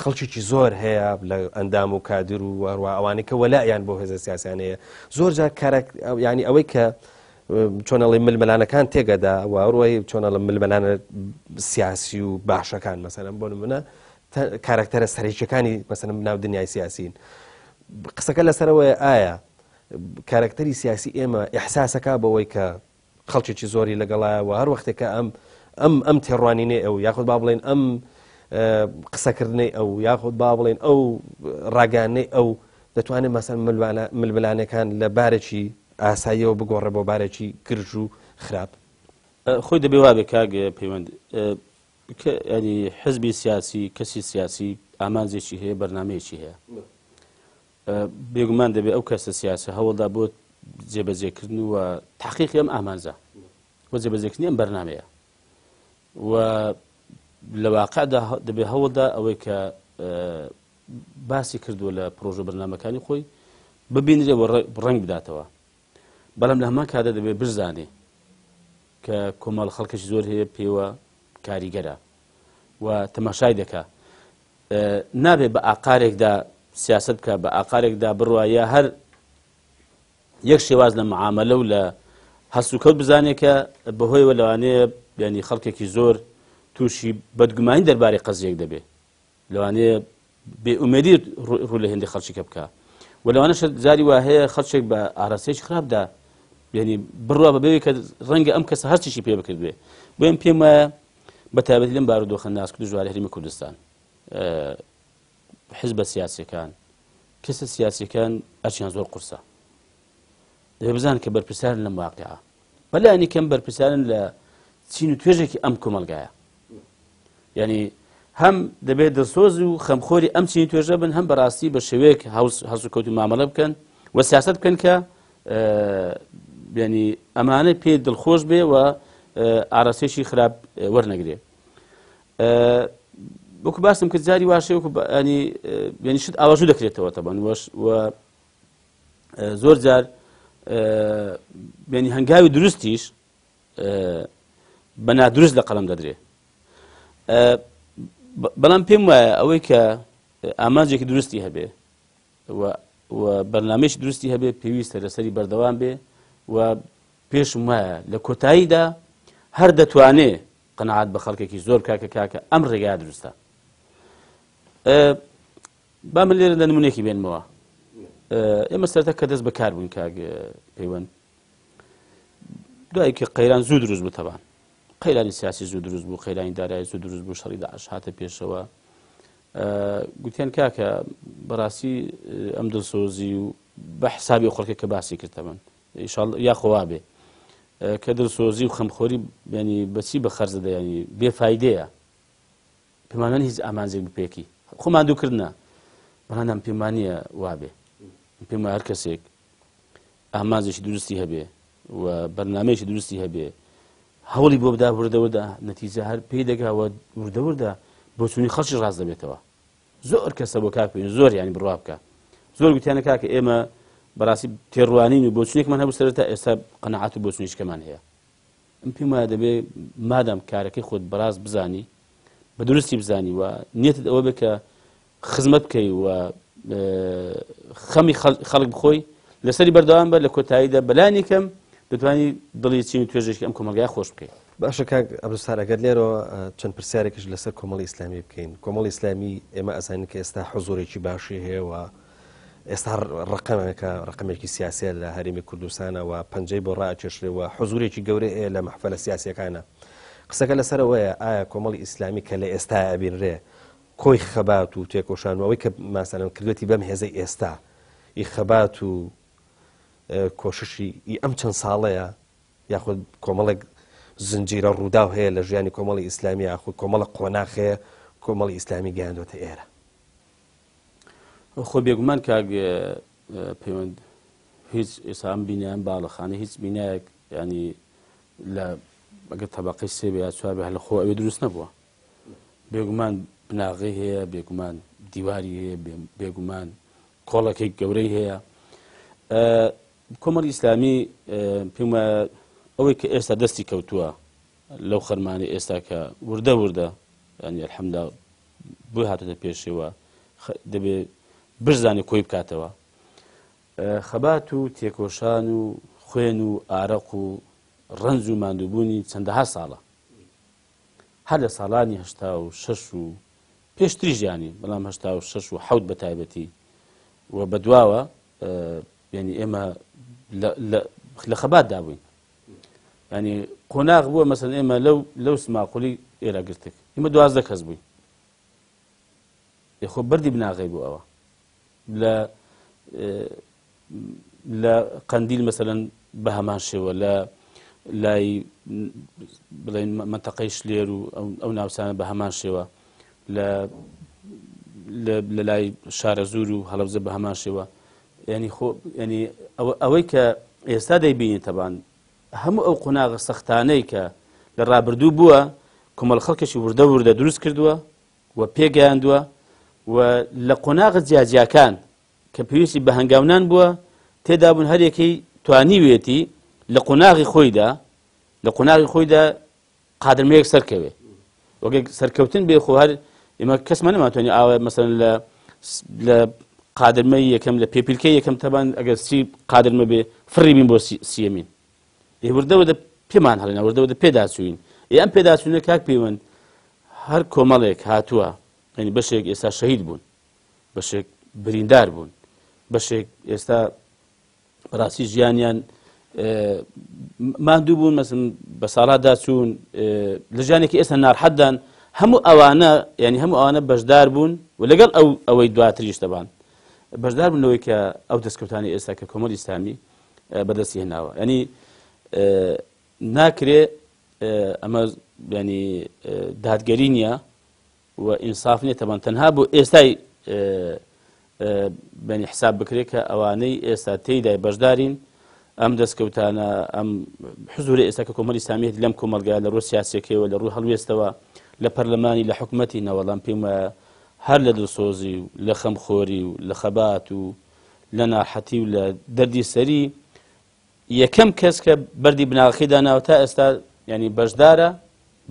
خەڵکیی زۆر هەیە لە ئەندام و کادر و واروە ئەوانەی کە وەلایان بۆ هێزە سیاسیان هەیە زۆر جار ینی ئەوەی کە چۆنەڵی ململانەکان تێگەدا واڕۆی چۆنەڵە ململانە سیاسی و باشەکان مەسەلەن بۆ نمونە کارکتەرە سەرێکیەکانی مەسەلەن ناو دنیای سیاسین قسەکە لەسەرەوەی ئایا کارکتەری سیاسی ئێمە ئیحساسەکە بەوەی کە خەڵکێکی زۆری لەگەڵایە و هەر وەختێکە ئەم تێڕوانینێ ئەو یاخود با بڵێن ئەم قسەکردنەی ئەو یاخود با بڵێن ئەو ڕاگانەی ئەو دەتوانێت مەسەن ململانەکان لە بارێکی ئاساییەوە بگۆڕێ بۆ بارێکی گرژ و خراپ. خۆی دەبێ وابێ کاگە پەیوەند ینی حزبی سیاسی کەسی سیاسی ئامانجێکی هەیە بەرنامەیەکی هەیە بێگومان دەبێت ئەو کەسە سیاسی هەوڵدا بۆ جێبەجێکردن و تحقیقی ئەم ئامانجە بۆ جێبەجێکردنی ئەم بەرنامەیە و لە واقعدا دەبێت هەوڵدا ئەوەی کە باسی کردووە لە پرۆژە بەرنامەکانی خۆی ببینرێ و ڕەنگ بداتەوە. بەڵام لە هەمان کاتدا دەبێت بزانێ کە کۆمەڵ خەڵکەشی زۆر هەیە پێوە کاریگەرە و تەماشای دەکا نابێت بە ئاقارێکدا سیاست بکە بە ئاقارێکدا بڕوایە هەر یەک شێواز لە معاملە و لە هەست و کەوت بزانێت کە بەهۆیەوە لەوانەیە ینی خەڵکێکی زۆر تووشی بەدگومانی دەربارەی قەزیەک دەبێت لەوانەیە بێئومێدی ڕوو لە هێندی خەڵکیکە بکە و لەوانەش جاری وا هەیە خەڵکێک بە ئاراستەیەکی خراپدا ینی بڕوا بەبێ کە ڕەنگە ئەم کەسە هەرچیشی پێ بکردوێ بۆیان پێم وایە بەتایبەتی لەم بارودۆخە ناسکرد و ژواری هەرێمی کوردستان حزبە سیاسیەکان کەسە سیاسیەکان ئەرچیان زۆر قورسە دەبێت بزانن کە بەرپرسیارن لەم واقعە بەلایانی کەم بەرپرسیارن لە چین و توێژێکی ئەم کۆمەلگایە ینی هەم دەبێت دەسۆز و خەمخۆری ئەم چینی توێژە بن هەم بەڕاستی بە شێوەیەک هەڵس و کەوت و مامەڵە بکەن و سیاست بکەن کە ینی ئەمانە پێ دڵخۆش بێ و ئاراستێکی خراپ وەرنەگرێ. وەکو باسم کرد جاری واشێ وەکو ینی شت ئاواژوو دەکرێتەوە تەبەن و زۆر جار ینی هەنگاوی دروستیش بە نادروست لە قەڵەم دەدرێ. بەڵام پێم وایە ئەوەی کە ئامانجێکی دروستی هەبێ و بەرنامەیەکی دروستی هەبێ پێویستە لەسەری بەردەوام بێ و پێشم وایە لە کۆتاییدا هەر دەتوانێ قەنەعات بە خەڵکێکی زۆر کاکە ئەم ڕێگای دروستە. با من لێرە لە نمونێکی بێنمەوە ئێمە سەرەتا کە دەست بەکار بووین کاک پەیوەند دوای کە قەیران زوو دروست بوو تەبان قەیرانی سیاسی زوو دروست بوو قەیرانی دارایی زوو دروست بوو شەڕی داعش هاتە پێشەوە گوتیان کاکە بەڕاستی ئەم دڵسۆزی و بە حسابی خەڵکێک کە باسی کردتەبن ئینشاڵڵا یا خۆوا بێ کە دڵسۆزی و خەمخۆری ینی بەچی بە خەرج دەدا ینی بێفایدەیە پێمانان هیچ ئامانجێک بپێکی خۆمان دووکردنە بەڵام پێمانیە وابێ پێم هەر کەسێک ئامانجێکی دروستی هەبێ و بەرنامەیەکی دروستی هەبێ هەوڵی بۆ بدا وردەوردە نەتیجە هەر پێی دەگا و وردەوردە بۆ چوونی خەڵکی ڕاست دەبێتەوە. زۆر کەسە بۆ کاک بێن زۆر ینی بڕوا بکە زۆر گوتیانە کاکە ئێمە بەڕاستی تێڕوانین و بۆچونێکمان هەبوو سەرەتا ئێستا قەنەعات و بۆچونیشکەمان هەیە. ئەم پێم وایە دەبێت مادام کارەکەی خۆت بەڕاست بزانی بە دروستی بزانی و نیەتت ئەوە بێ کە خزمەت بکەی و خەمی خەڵک بخۆی لەسەری بەردەوام بە لە کۆتاییدا بەلانی کەم دەتوانی دڵی چین و توێژێکی ئەم کۆمەلگایە خۆش بکەیت. باشە کاک عەبدولستار ئەگەر لێرەوە چەند پرسیارێکیش لەسەر کۆمەڵی ئیسلامی بکەین. کۆمەڵی ئیسلامی ئێمە ئەزانین کە ئێستا حوزوورێکی باشی هەیە و ئێستا ڕقمێکی سیاسیە لە هەرێمی کوردستانەوە پەنجەی بۆ ڕائکێشرێەوە حوزوورێکی گەورەی هەیە لە مەحفەلە سیاسیەکانە. قسەکە لەسەرەوەیە ئایا کۆمەڵی ئیسلامی کە لە ئێستا ئەبینرێ کۆی خەبات و تێکۆشانەوەی کە ماسەڵەن کردوەتی بەم هێزەی ئێستا ئی خەبات و کۆششی ئەم چەند ساڵەیە یاخود کۆمەڵێک زنجیرە ڕووداو هەیە لە ژیانی کۆمەڵی ئیسلامی یاخود کۆمەڵە قۆناغەیە کۆمەڵی ئیسلامی گەیاندۆتە ئێرە؟ خۆ بێگومان کاک پەیوەند هیچ ئێسام بینیان باڵەخانە هیچ بینایەک ینی لە ئەگەر تەبەقەی سێ بێ یا چوار بێ لە خۆ ئەوێ دروست نەبووە. بێگومان بناغی هەیە، بێگومان دیواری هەیە، بێگومان کۆڵەکەی گەورەی هەیە. کۆمەڵی ئیسلامی پێم وایە ئەوەی کە ئێستا دەستی کەوتووە لەو خەرمانی ئێستا کە وردە وردە ینی ئەلحەمدولیلا بۆی هاتوتە پێشەوە دەبێت بزانێ کۆی بکاتەوە. خەبات و تێکۆشان و خوێن و ئارەق و ڕەنج و ماندووبوونی چەندەها ساڵە، هەر لە ساڵانی 86 و پێشتری ژیانی، بەڵام 86 و 7 بە تایبەتی و بەدواوە ینی ئێمە لە خەبات دابووین. ینی قۆناغ بووە مەسەن ئێمە لەو سماقولی ئێراگرتێک ئێمە 12 کەس بووین. خۆ بەردی بناغی بوو ئەوە لە قەندیل مەسەلەن بە هەمان شێوە لە لای بڵێن منتەقەی شلێر و ئەو ناوچانە بە هەمان شێوە لە لای شارە زور و هەڵەبجە بە هەمان شێوە. ینی خۆ ینی ئەوەی کە ئێستا دەیبینی تەبان هەموو ئەو قۆناغە سەختانەی کە لە ڕابردوو بووە کۆمەڵ خەڵکێکی وردە وردە دروست کردووە و پێگەیاندووە و لە قۆناغە جیاجیاکان کە پێویستی بە هەنگاونان بووە تێدا بوون هەرێکی توانیوێتی لە قۆناغی خۆیدا قادرمەیەک سەرکەوێ. وەگە سەرکەوتن بێ خۆ هەر ئێمە کەسمان نەماتوانێت ئاوە مەسەڵەن لە قادرمەی یەکەم لە پێپیلکەی یەکەم تەبان ئەگەر سی قادرمە بێ فڕی بین بۆ سیەمین. وردەوەدە پێمان هەڵێنا وردەوەدە پێداچوین. ئەم پێداچوونە کاک پەیوەند هەر کۆمەڵێک هاتووە ینی بەشێک ئێستا شەهید بوون، بەشێک بریندار بوون، بەشێک ئێستا بەڕاستی ژیانیان ماندوو بوون، مەسن بە ساڵاتدا چوون لە ژیانێکی ئێستا ناڕحەتدان. هەموو ئەوانە ینی هەموو ئەوانە بەشدار بوون و لەگەڵ ئەوەی دواتریش دەبان بەشدار بوونەوەی کە ئەو دەستکەوتانی ئێستا کە کۆمەڵی ئیسلامی بەدەستی هێناوە. ینی ناکرێ ئەمە ینی دادگەری نییە و ئینساف نییە تەبان تەنها بۆ ئێستای بەنی حساب بکرێت کە ئەوانەی ئێستا تێیدای بەشدارین ئەم دەستکەوتانە ئەم حزوری ئێستا کە کۆمەڵی ئیسلامی لەم کۆمەلگایە لە ڕۆ سیاسیەکەیەوە لە ڕوو هەڵوێستەوە لە پەرلەمانی لە حکومەتی نەوەڵام پێم وایە هەر لە دڵسۆزی و لە خەمخۆری و لە خەبات و لە ناحەتی و لە دەردی سەری یەکەم کەس کە بەردی بناغەکەی داناوە تا ئێستا ینی بەشدارە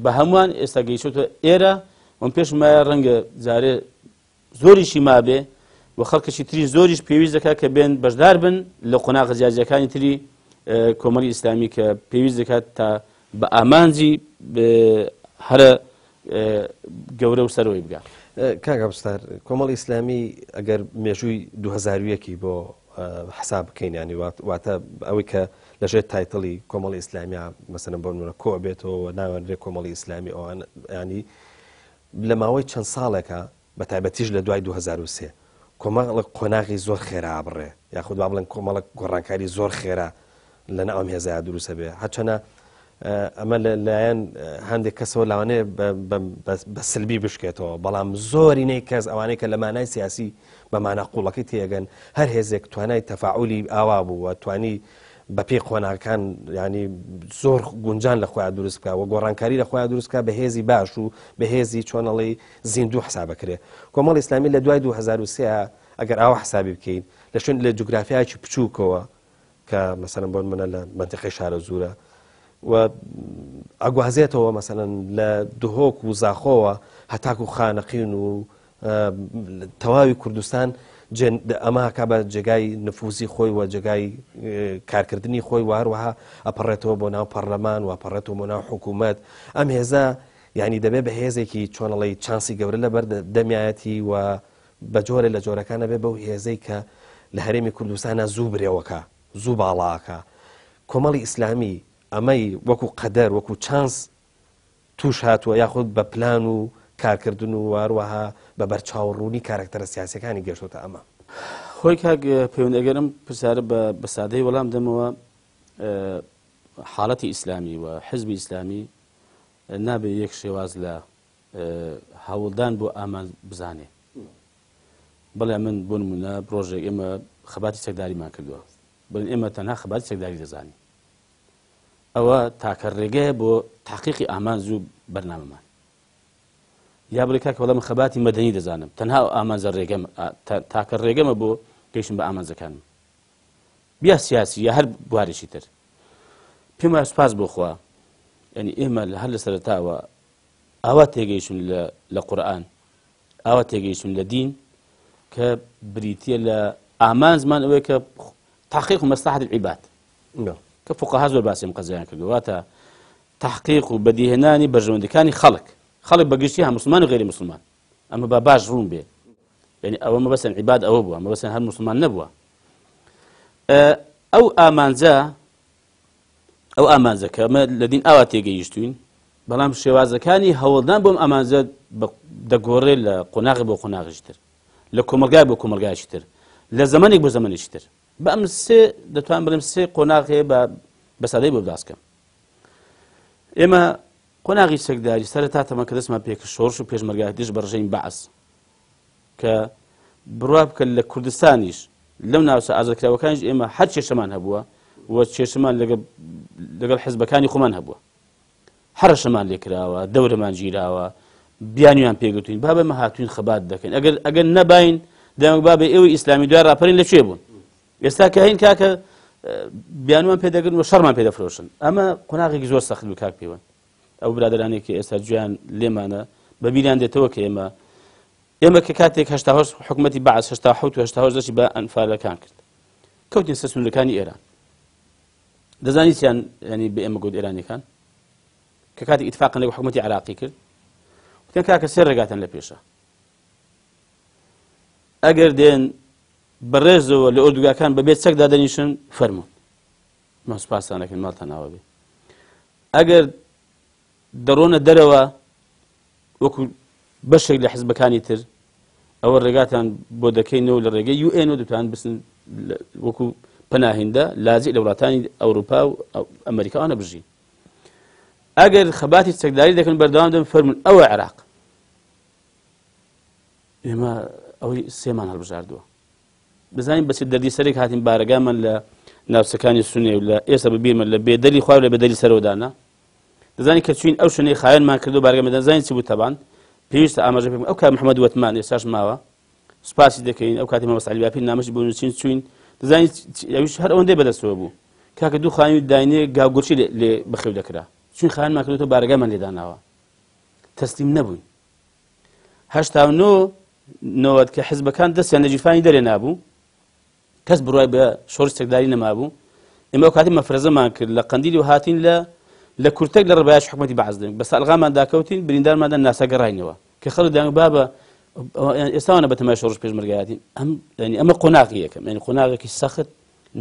بە هەمووان ئێستا گەیشتوە ئێرە. وم پێش مایە ڕەنگە جارێ زۆریشی مابێ و خەڵکەشی تری زۆریش پێویست دەکات کە بێن بەشدار بن لە قۆناغە جیاجیەکانی تری کۆمەڵی ئیسلامی کە پێویست دەکات تا بە ئامانجی هەرە گەورە و سەرەوەی بگات. کاک عەبدولستار کۆمەڵی ئیسلامی ئەگەر مێژووی 2001 بۆ حساب بکەین ینی واتە ئەوەی کە لەژێر تایتڵی کۆمەڵی ئیسلامیە مەسەلەن بۆ نمونە کۆ بێتەوە ناوێنرێ کۆمەڵی ئیسلامی ئەوان ینی لە ماوەی چەند ساڵێکە بە تایبەتیش لە دوای 2003 کۆمەڵە قۆناغی زۆر خێرا بڕێ یاخود با بڵێن کۆمەڵە گۆڕانکاری زۆر خێرا لە ناوم هێزای دروستە بێ. هەرچەنە ئەمە لەلایەن هەندێک کەسەوە لاوانەیە بە سلبی بشکێتەوە، بەڵام زۆرینەی کەس ئەوانەی کە لە مانای سیاسی بە مانە قوڵەکەی تێگەن هەر هێزێک توانای تەفاعولی ئاوا بوو و توانی بەپێی قۆناغەکان ینی زۆر گونجان لە خۆیان دروست بکە و گۆڕانکاری لە خۆیان دروست بکە بە هێزی باش و بە هێزی چۆنەڵی زیندوو حسابەکرێ. کۆمەڵی ئیسلامی لە دوای 2003 ئەگەر ئاوا حسابی بکەین لە شوێن لە جوگرافیایکی بچووکەوە کە مەسەلەن بۆ منە لە منتیقەی شارە زورە و ئەگوازێتەوە مەسەلەن لە دهۆک و زاخۆوە هەتاکو خانەقین و تەواوی کوردستان ئەمە کا بە جێگای نفوزی خۆی و جێگای کارکردنی خۆی و هەروەها ئەپەڕێتەوە بۆ ناو پەرلەمان و ئەپەڕێتەوە بۆ ناو حکوومەت. ئەم هێزە یعنی دەبێت بە هێزێکی چۆنەڵی چانسی گەورە لەبەر دەمیایەتی و بە جۆرە لە جۆرەکانە بێ بەو هێزەی کە لە هەرێمی کوردستانە زوو برێوەکە زوو باڵاکە. کۆمەڵی ئیسلامی ئەمەی وەکو قەدەر وەکو چانس توش هاتووە یاخود بە پلان و کارکردن و هەروەها بە بەرچاوڕوونی کارکتەرە سیاسەکانی گەشتوتە ئەمە. خۆی کاک پەیوەند ئەگەرم پرسیارە بە سادەی وەڵام دەمەوە حاڵەتی ئیسلامی و حزبی ئیسلامی نابێت یەک شێواز لە هەوڵدان بۆ ئامان بزانێ. بەڵێ من بۆ نمونە ڕۆژێک ئێمە خەباتی چەکداریمان کردووە، بڵێن ئێمە تەنها خەباتی چەکداری دەزانین. ئەوە تاکە ڕێگەیە بۆ تحقیقی ئامان زوو بەرنامەمان. یا بڵێ کاکە وەڵام من خەباتی مەدەنی دەزانم، تەنها ئامانزە تاکە ڕێگەمە بۆ گەیشتن بە ئامانزەکانم. بیا سیاسی یا هەر بوارێکی تر. پێم وایە سوپاس بۆ خوا، یعنی ئێمە هەر لە سەرەتاوە ئاوا تێگەیشتن لە قورئان، ئاوا تێگەیشتن لە دین کە بریتیە لە ئامان زمان ئەوەیە کە تحقیق و مەسلحەت العیباد کە فوقەها زۆر باسیم قەزایان کردو. واتە تحقیق و بەدیهێنانی بەرژەوەندەکانی خەڵک بەگشتی ها مسلمان و غێری مسلمان. ئەمە بە باش ڕوون بێ، یعنی ئەوە مەبەستەن عیباد ئەوە بووە، مەبەستەن هەر مسلمان نەبووە. ئەو ئامانزە کە ئەمە لە دین ئاوا تێگەیشتوین، بەڵام شێوازەکانی هەوڵدان بۆم ئامانزە دەگۆڕێ لە قۆناغی بۆ قۆناغیشی تر، لە کۆمەلگای بۆ کۆمەلگایشی تر، لە زەمانێک بۆ زەمانێکی تر. بە ئەم سێ دەتوان بڵێم سێ قۆناغ هەیە بە سادەی بۆ بداسکەم. ئێمە قۆناغی چەکداری سەرەتا تەمە کە دەستمان پێکرد شۆڕش و پێشمەرگای دژ بە ڕژەی بەعەس کە بڕوا بکە لە کوردستانیش لەو ناوچە ئازادکراوەکانیش ئێمە هەر کێشەمان هەبووە و کێشەمان لەگەڵ حیزبەکانی خۆمان هەبووە، هەرەشەمان لێکراوە، دەورەمان گیراوە، بیانیان پێگوتوین با بەمە هاتوین خەبات دەکەین. ئەگەر نەباین دەمەک بابێ ئێوەی ئیسلامی دوای ڕاپەرین لەکوێ بوون. ئێستا کە هین کاکە بیانوان پێدەگرن و شەڕمان پێدەفرۆشن. ئەمە قۆناغێکی زۆر سەخت بوو کاک پێوەند. ئەو برادرانێکی ئێستا گوێیان لێمانە بە بیریان دێتەوە کە ئێمە کە کاتێک 88 حکومەتی بەعەس 87 و 88 دەستی بە ئەنفالەکان کرد، کەوتین سەر سنوورەکانی ئێران. دەزانیتیان ینی بە ئێمە گوت ئێرانیەکان کە کاتی ئیتفاقن لەگەڵ حکومەتی عراقی کرد، وتیان کاکە سێ ڕێگاتان لە پێشە. ئەگەر دێن بەڕێزەوە لە ئۆردوگاکان بەبێت چەک دادەنیشن فەرموون، مە سوپاسان دەکەین ماڵتان ناوە بێ. ئەگەر دەڕۆنە دەرەوە وەکو بەشێک لە حیزبەکانی تر، ئەوە ڕێگاتان بۆ دەکەینەوە لە ڕێگەی UN و دەتوان بسن وەکو پەناهێندە لاجئ لە وڵاتانی ئەوروپا و ئەمریکاوانە بژین. ئەگەر خەباتی چەکداری دەکەن بەردەوام دەن فەرموون ئەوە عێراق. ئێمە ئەوەی سێمان هەڵبژاردووە. بزانین بەچ دەردی سەرێک هاتین بارەگامان لە ناوچەکانی سونێ و لە ئێستا ببیرمە لە بێدەری خوا و لە بێدەری سەرۆدانا. دەزانین کە چوین ئەو شوێنەی خایەنمان کردو بارەگەمان دەزانین چی بوو تەبان پێویستە ئاماژە پێ ئەو کات محەممەد وەتمان ئێستاش ماوە سوپاسی دەکەین. ئەو کاتی مەبەست عەلی باپیر نامەشی بۆ نووسین چوین، دەزانین ئەویش هەر ئەوەندەی بەدەستەوە بوو کاکە دوو خانووی داینێ گاوگورچی لێ بەخێو دەکرا، چون خایەنمان کردوتەوە بارەگامان لێداناوە، تەسلیم نەبووین. 89 نەوەت کە حیزبەکان دەستیان لە جیرفانی دەرێ نابوو، کەس بڕوای بە شۆڕش چەکداری نەمابوو. ئێمە ئەو کاتی مەفرەزەمان کرد لە قەندیلی و هاتین لە کورتێک لە ڕێبایاش حکومەتی بەعەز دەین، بە ساڵغامان داکەوتین بریندارماندا ناسا گەڕاینەوە کە خەڵک دەیان بابە ئێستاوانە بەتەمای شۆڕش پێشمەرگایەتی. ئەمە قۆناغی یەکەم، ینی قۆناغێکی سەخت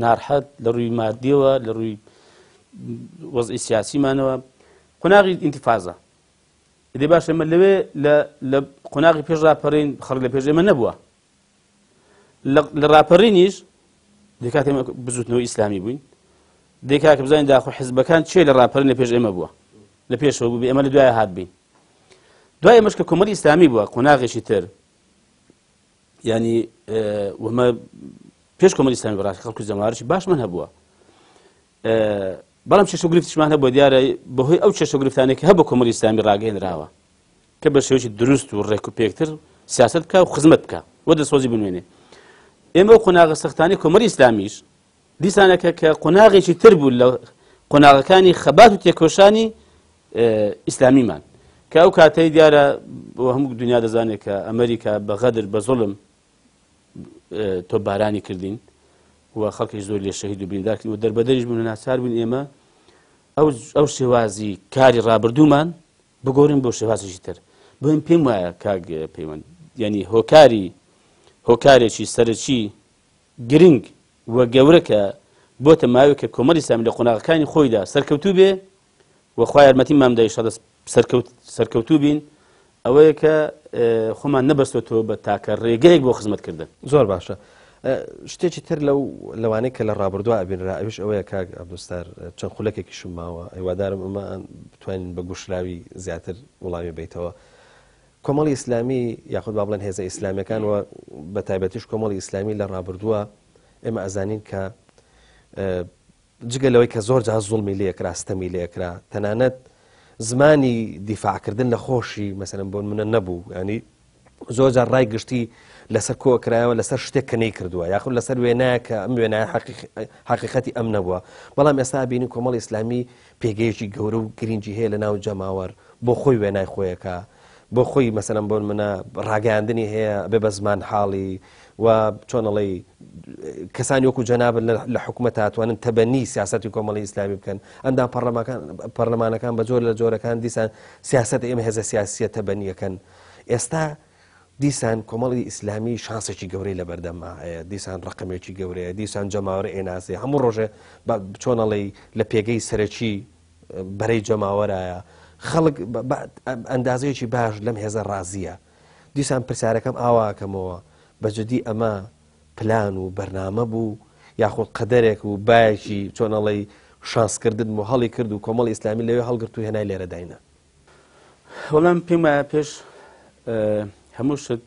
ناڕحەت لە ڕووی مادیەوە لە ڕووی وەزعی سیاسیمانەوە، قۆناغی ئینتیفازە. دەی باش ئێمە لەوێ لە قۆناغی پێش ڕاپەڕین خەڵک لە پێش ئێمە نەبووە، لە ڕاپەڕینیش دەکات ئێمە بزوتنەوە ئیسلامی بووین، دەکات کە بزانین داخۆ حیزبەکان چێ لە ڕاپەڕین لە پێش ئێمە بووە، لە پێشەوە بوو ئێمە لە دوایە هات بین. دوای ئێمەش کە کۆمەڵی ئیسلامی بووە قۆناغێکی تر، ینی وەمە پێش کۆمەڵی ئیسلامی بەڕاستی خەڵکی زەماوەڕێکی باشمان هەبووە، بەڵام چێشە و گرفتیشمان هەبووە دیارە بەهۆی ئەو چێشە و گرفتانێک کە هەبوو کۆمەڵی ئیسلامی ڕاگەیەنراوە کە بە شێوەیەکی دروست و ڕێک و پێکتر سیاسەت بکە و خزمەت بکە وە دەسۆزی بنوێنێ. ئێمە ئەو قۆناغە سەختانەی کۆمەڵی ئیسلامیش دیسانەکە کە قۆناغێکی تر بوو لە قۆناغەکانی خەبات و تێکۆشانی ئیسلامیمان، کە ئەو کاتەی دیارە بۆ هەموو دنیا دەزانێت کە ئەمریکا بە غەدر بە زوڵم تۆ بارانی کردین و خەڵکی زۆر لێ شەهید و بریندار کردن و دەربەدەریش بوون ناچار بوون ئێمە ئەو شێوازی کاری ڕابردوومان بگۆڕین بۆ شێوازێکی تر بۆیم پێم وایە کاک پەیوەند یعنی هۆکارێکی سەرەکی گرنگ وە گەورە کە بۆتە ماوەیە کە کۆمەڵی ئیسلامی لە قۆناغەکانی خۆیدا سەرکەوتوو بێ وەخوا یارمەتی مامدای شەدەست سەرکەوتوو بین ئەوەیە کە خۆمان نەبەستۆتەوە بە تاکە ڕێگەیەک بۆ خزمەتکردن. زۆر باشە. شتێکی تر لەوانەیە کە لە ڕابردووە ئەبینرا ئەوش ئەوەیە کاک عەبدولستار چەند خولەکێکیشم ماوە هیوادارم ئەمە بتوانین بە گوشراوی زیاتر وڵامی بیتەوە. کۆمەڵی ئیسلامی یاخود با بڵێن هێزە ئیسلامیەکان و بە تایبەتیش کۆمەڵی ئیسلامی لە ڕابردووە ئێمە ئەزانین کە جگە لەوەی کە زۆر جا زوڵمی لێکرا ستەمی لێکرا تەنانەت زمانی دیفاعکردن لە خۆشی مەسەلەن بۆ منە نەبوو ینی زۆر جار ڕای گشتی لەسەر کۆکرایەوە لەسەر شتێک کە نەی کردووە یاخود لەسەر وێنایە کە ئەم وێنایە حەقیقەتی ئەم نەبووە بەڵام ئێستا بینی کۆمەڵی ئیسلامی پێگەیەکی گەورە و گرنگی هەیە لە ناو جەماوەر بۆ خۆی وێنای خۆیەکە بۆ خۆی مەسەلەن بۆ منە ڕاگەاندنی هەیە بێ بە زمان حاڵی و چۆنەڵی کەسانی وەکو جەنابن لە حکومەت هاتوانن تەبەنی سیاسەتی کۆمەڵی ئیسلامی بکەن ئەندام پەرلەمانەکان بە جۆر لە جۆرەکان دیسان سیاسەت ئێمە هێزە سیاسیە تەبەنیەکەن ئێستا دیسان کۆمەڵی ئیسلامی شانسێکی گەورەی لە بەردەما هەیە دیسان ڕقمێکی گەورەیە دیسان جەماوەر ئێناسی هەموو ڕۆژێ چۆنەڵی لە پێگەی سەرەکی بەرەی جەماوەرایە خەڵک ئەندازەیەکی باش لەم هێزە ڕازیە دیسان پرسیارەکەم ئاواکەمەوە بەجددی ئەمە پلان و بەرنامە بوو یاخود قەدەرێک و بایەکی چۆنەڵی شانسکردن و هەڵی کرد و کۆمەڵی ئیسلامی لەوێ هەڵگرت و هێنای لێرە داینە. وەڵام پێم وایە پێش هەموو شت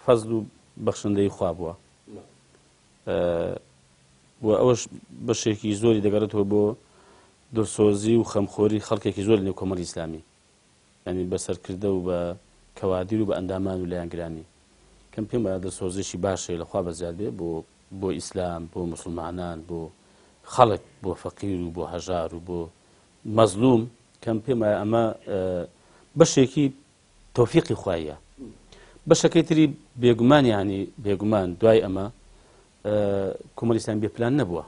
فەزل و بەخشندەی خوا بووە و ئەوەش بەشێکی زۆری دەگەڕێتەوە بۆ دڵسۆزی و خەمخۆری خەڵکێکی زۆر لە کۆمەڵی ئیسلامی ینی بەسەرکردە و بە کەوادیر و بە ئەندامان و لایەنگرانی کەم پێم وایە دڵسۆزیشی باشەیە لەخوا بەزیاد بێ بۆ ئیسلام بۆ موسڵمانان بۆ خەڵک بۆ فەقیر و بۆ هەژار و بۆ مەزلوم کەم پێم وایە ئەمە بەشێکی تۆفیقی خوایە بەشەکەی تری بێگومان ینی بێگومان دوای ئەمە کۆمەڵی ئیسلامی بێ پلان نەبووە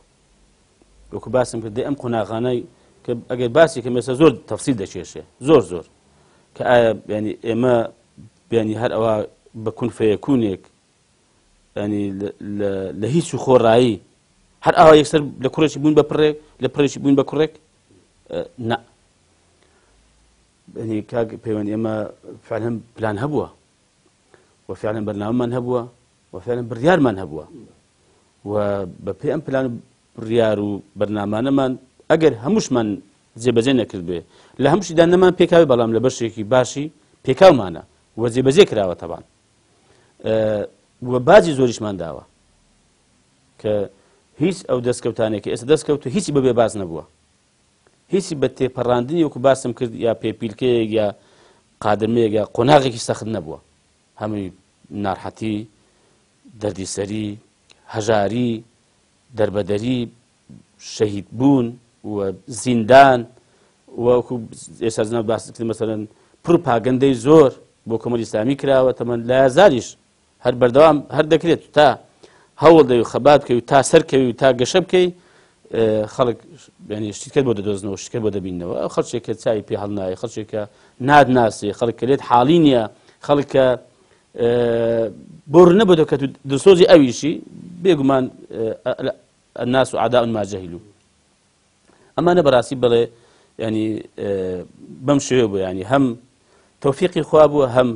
وەکو باسم کرد ئەم قۆناغانەی کە ئەگەر باسی کە مێستا زۆر تەفسیل دەکێشێ زۆر کە ئایا ینی ئێمە بیانی هەر ئەوە بە کون فەیەکوونێک ینی لە هیچ و خۆڕایی هەر ئاوا یەکسەر لە کوڕێکی بوون بە پڕێک لە پڕێکی بوون بە کوڕێک نا ینی کاک پەیوەند ئێمە فعلا پلان هەبووە و فعلا بەرنامەمان هەبووە و فعلا بڕیارمان هەبووە و بە پێی ئەم پلان و بڕیار و بەرنامانەمان ئەگەر هەمووشمان جێبەجێ نەکرد بێ لە هەمووشیدا نەمان پێکاوی بەڵام لە بەشێکی باشی پێکاومانە و جێبەجێ کراوە تەبان و باجی زۆریشمان داوە کە هیچ ئەو دەستکەوتانێکی ئێستا دەستکەوت و هیچی بەبێ باز نەبووە هیچی بە تێپەڕاندنی وەکو باسم کرد یا پێپیلکەیەک یا قادرمەیەک یا قۆناغێکی سەخت نەبووە هەمووی ناڕحەتی دەردی سەری هەژاری دەربەدەری شەهید بوون و زیندان وەکو ئێستا جەناب باس کرد مەسەلەن پروپاگەندەی زۆر بۆ کۆمەڵی ئیسلامی کراوە تەمەن لە یازاریش هەر بەردەوام هەر دەکرێت تا هەوڵ دەوی خەبات بکەوی تا سەرکەوی و تا گەشە بکەی خەڵک ینی شتکرد بۆ دەدۆزنەوە شتکرد بۆ دەبینەوە ئەو خەڵکێکە چای پێ هەڵنایە خەڵکێکە نادناسی خەڵک کە لێت حاڵی نییە خەڵکە بۆ ڕنەبێتەوە کە دڵسۆزی ئەویشی بێگومان الناس عەداء ما جەهیلوا ئەمانە بەڕاستی بڵێ ینی بەم شێوە بوو ینی هەم تەوفیقی خوا بووە هەم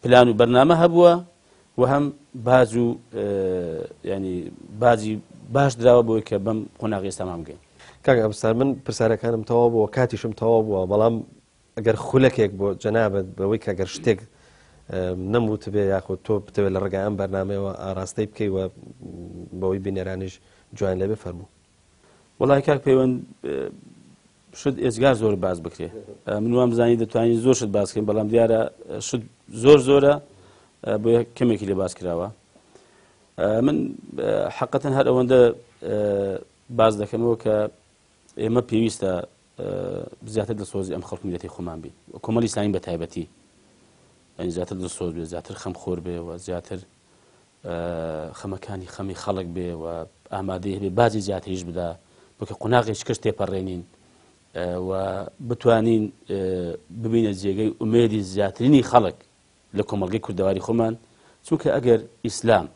پلان و بەرنامە هەبووە و هەم باز و ینی بازی باش دراوە بۆی کە بەم قۆناغی ئێستا مام بگەین. کاک عەبدولستار من پرسیارەکانم تەواو بووە کاتیشم تەواو بووە بەڵام ئەگەر خولەکێک بۆ جەنابەت بەوەی کە ئەگەر شتێک نەموت بێ یاخود تۆ بتەوێت لە ڕێگای ئەم بەرنامەیەوە ئاراستەی بکەی و بەوەی بینێرانیش جوان لێبێ فەرموو. وەڵای کاک پەیوەند شت ئێزگار زۆر باز بکرێ من وام بزانی دەتوانین زۆر شت باسکەین بەڵام دیارە شت زۆرە بۆ کەمێکی لێ باس کراوە من حەقەتەن هەر ئەوەندە باز دەکەمەوە کە ئێمە پێویستە زیاتر دڵسۆزی ئەم خەڵک میلەتی خۆمان بین کۆمەڵی ئیسلامی بە تایبەتی ینی زیاتر دڵسۆز بێ زیاتر خەمخۆر بێ و زیاتر خەمەکانی خەمی خەڵک بێ و ئامادەی هەبێ بازی زیاتریش بدا بۆکە قۆناغی شکست تێپەڕێنین و بتوانین ببینە جێگەی ئومێدی زیاترینی خەڵک لە کۆمەڵگەی کوردەواری خۆمان چونکە ئەگەر ئیسلام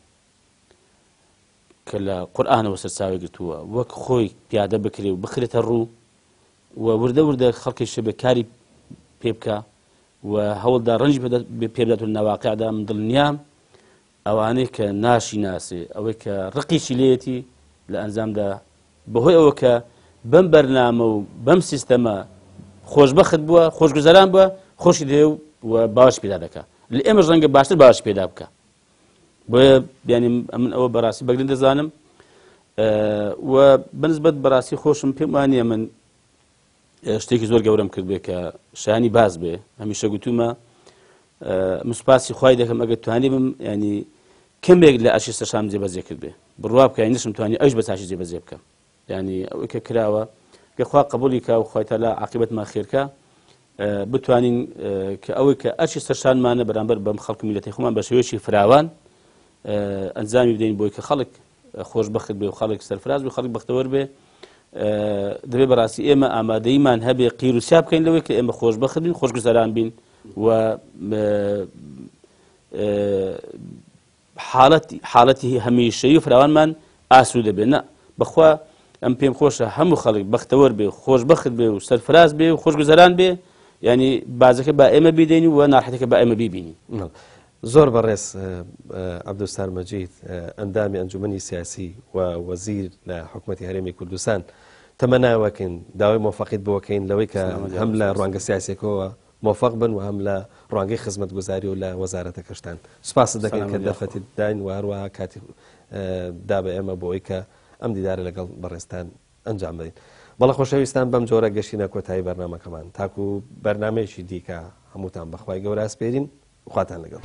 کە لە قورئانەوە سەرچاوی گرتووە وەک خۆی پیادە بکرێ و بخرێتە ڕوو و وردە وردە خەڵکیش بەکاری پێ بکە و هەوڵدا ڕەنج پێ بدات و ناواقعدا من دڵنیام ئەوانەی کە ناشی ناسێ ئەوەی کە ڕقیشی لێتی لە ئەنجامدا بەهۆی ئەوە کە بەم بەرنامە و بەم سیستەمە خۆشبەخت بووە خۆشگوزەران بووە خۆشی دێ و باوەش پێدا دەکە لە ئێمەش ڕەنگە باشتر باوەش پێدا بکە بۆیە بیانی من ئەوە بەڕاستی بەگرنگ دەزانم و بەنسبەت بەڕاستی خۆشم پێم وانییە من شتێکی زۆر گەورەم کرد بێ کە شایانی باز بێ هەمیشە گوتومە مسپاسی خوای دەکەم ئەگەر توانی بم ینی کەمێک لە ئەشی سەشام جێبەجێ کرد بێ بڕوا بکە نشم توانی ئەوش بە چاشی جێبەجێ بکەم ینی ئەوەی کە کراوە کە خوا قبولی کە و خوای تەعالا عاقبەتمان خێرکە بتوانین کە ئەوەی کە ئەشی سەرشانمانە بەرامبەر بەم خەڵک میلەتی خۆمان بە شێوەیەکی فراوان ئەنجامی بدەین بۆی کە خەڵک خۆشبەخت بێ و خەڵک سەرفراز بێ و خەڵک بەختەوەر بێ دەبێ بەڕاستی ئێمە ئامادەیمان هەبێ قیر و سیا بکەین لەوەی کە ئێمە خۆشبەخت بین خۆشگوزەران بین و حاڵەتی هەمیشەیی و فراوانمان ئاسوودە بێ نە بەخوا ئەم پێم خۆشە هەموو خەڵک بەختەوەر بێ خۆشبەخت بێ و سەرفراز بێ و خۆشگوزەران بێ ینی بازەکە با ئێمە بیدەین و ناحەتەکە با ئێمە بیبینین زۆر بەڕێز عەبدولستار مەجید ئەندامی ئەنجومەنی سیاسی و وەزیر لە حکوومەتی هەرێمی کوردستان تەمەناوەکەین داوای مۆفەقیت بۆکەین لەوەی کە هەم لە ڕوانگە سیاسێکەوە مۆفەق بن و هەم لە ڕوانگەی خزمەتگوزاری و لە وەزارەتە کەشتان سوپاس دەکەین کە دەرفەتی داین و هەروەها کاتی دا بە ئێمە بۆ ئەوەی کە ئەم دیدارە لەگەڵ بەڕێستان ئەنجام بدەین بەڵە خۆشەویستان بەم جۆرە گەشتینە کۆتایی بەرنامەکەمان تاکو بەرنامەیەکی دیکە هەمووتان بەخوای گەورە ئەسپێرین خواتان لەگەڵ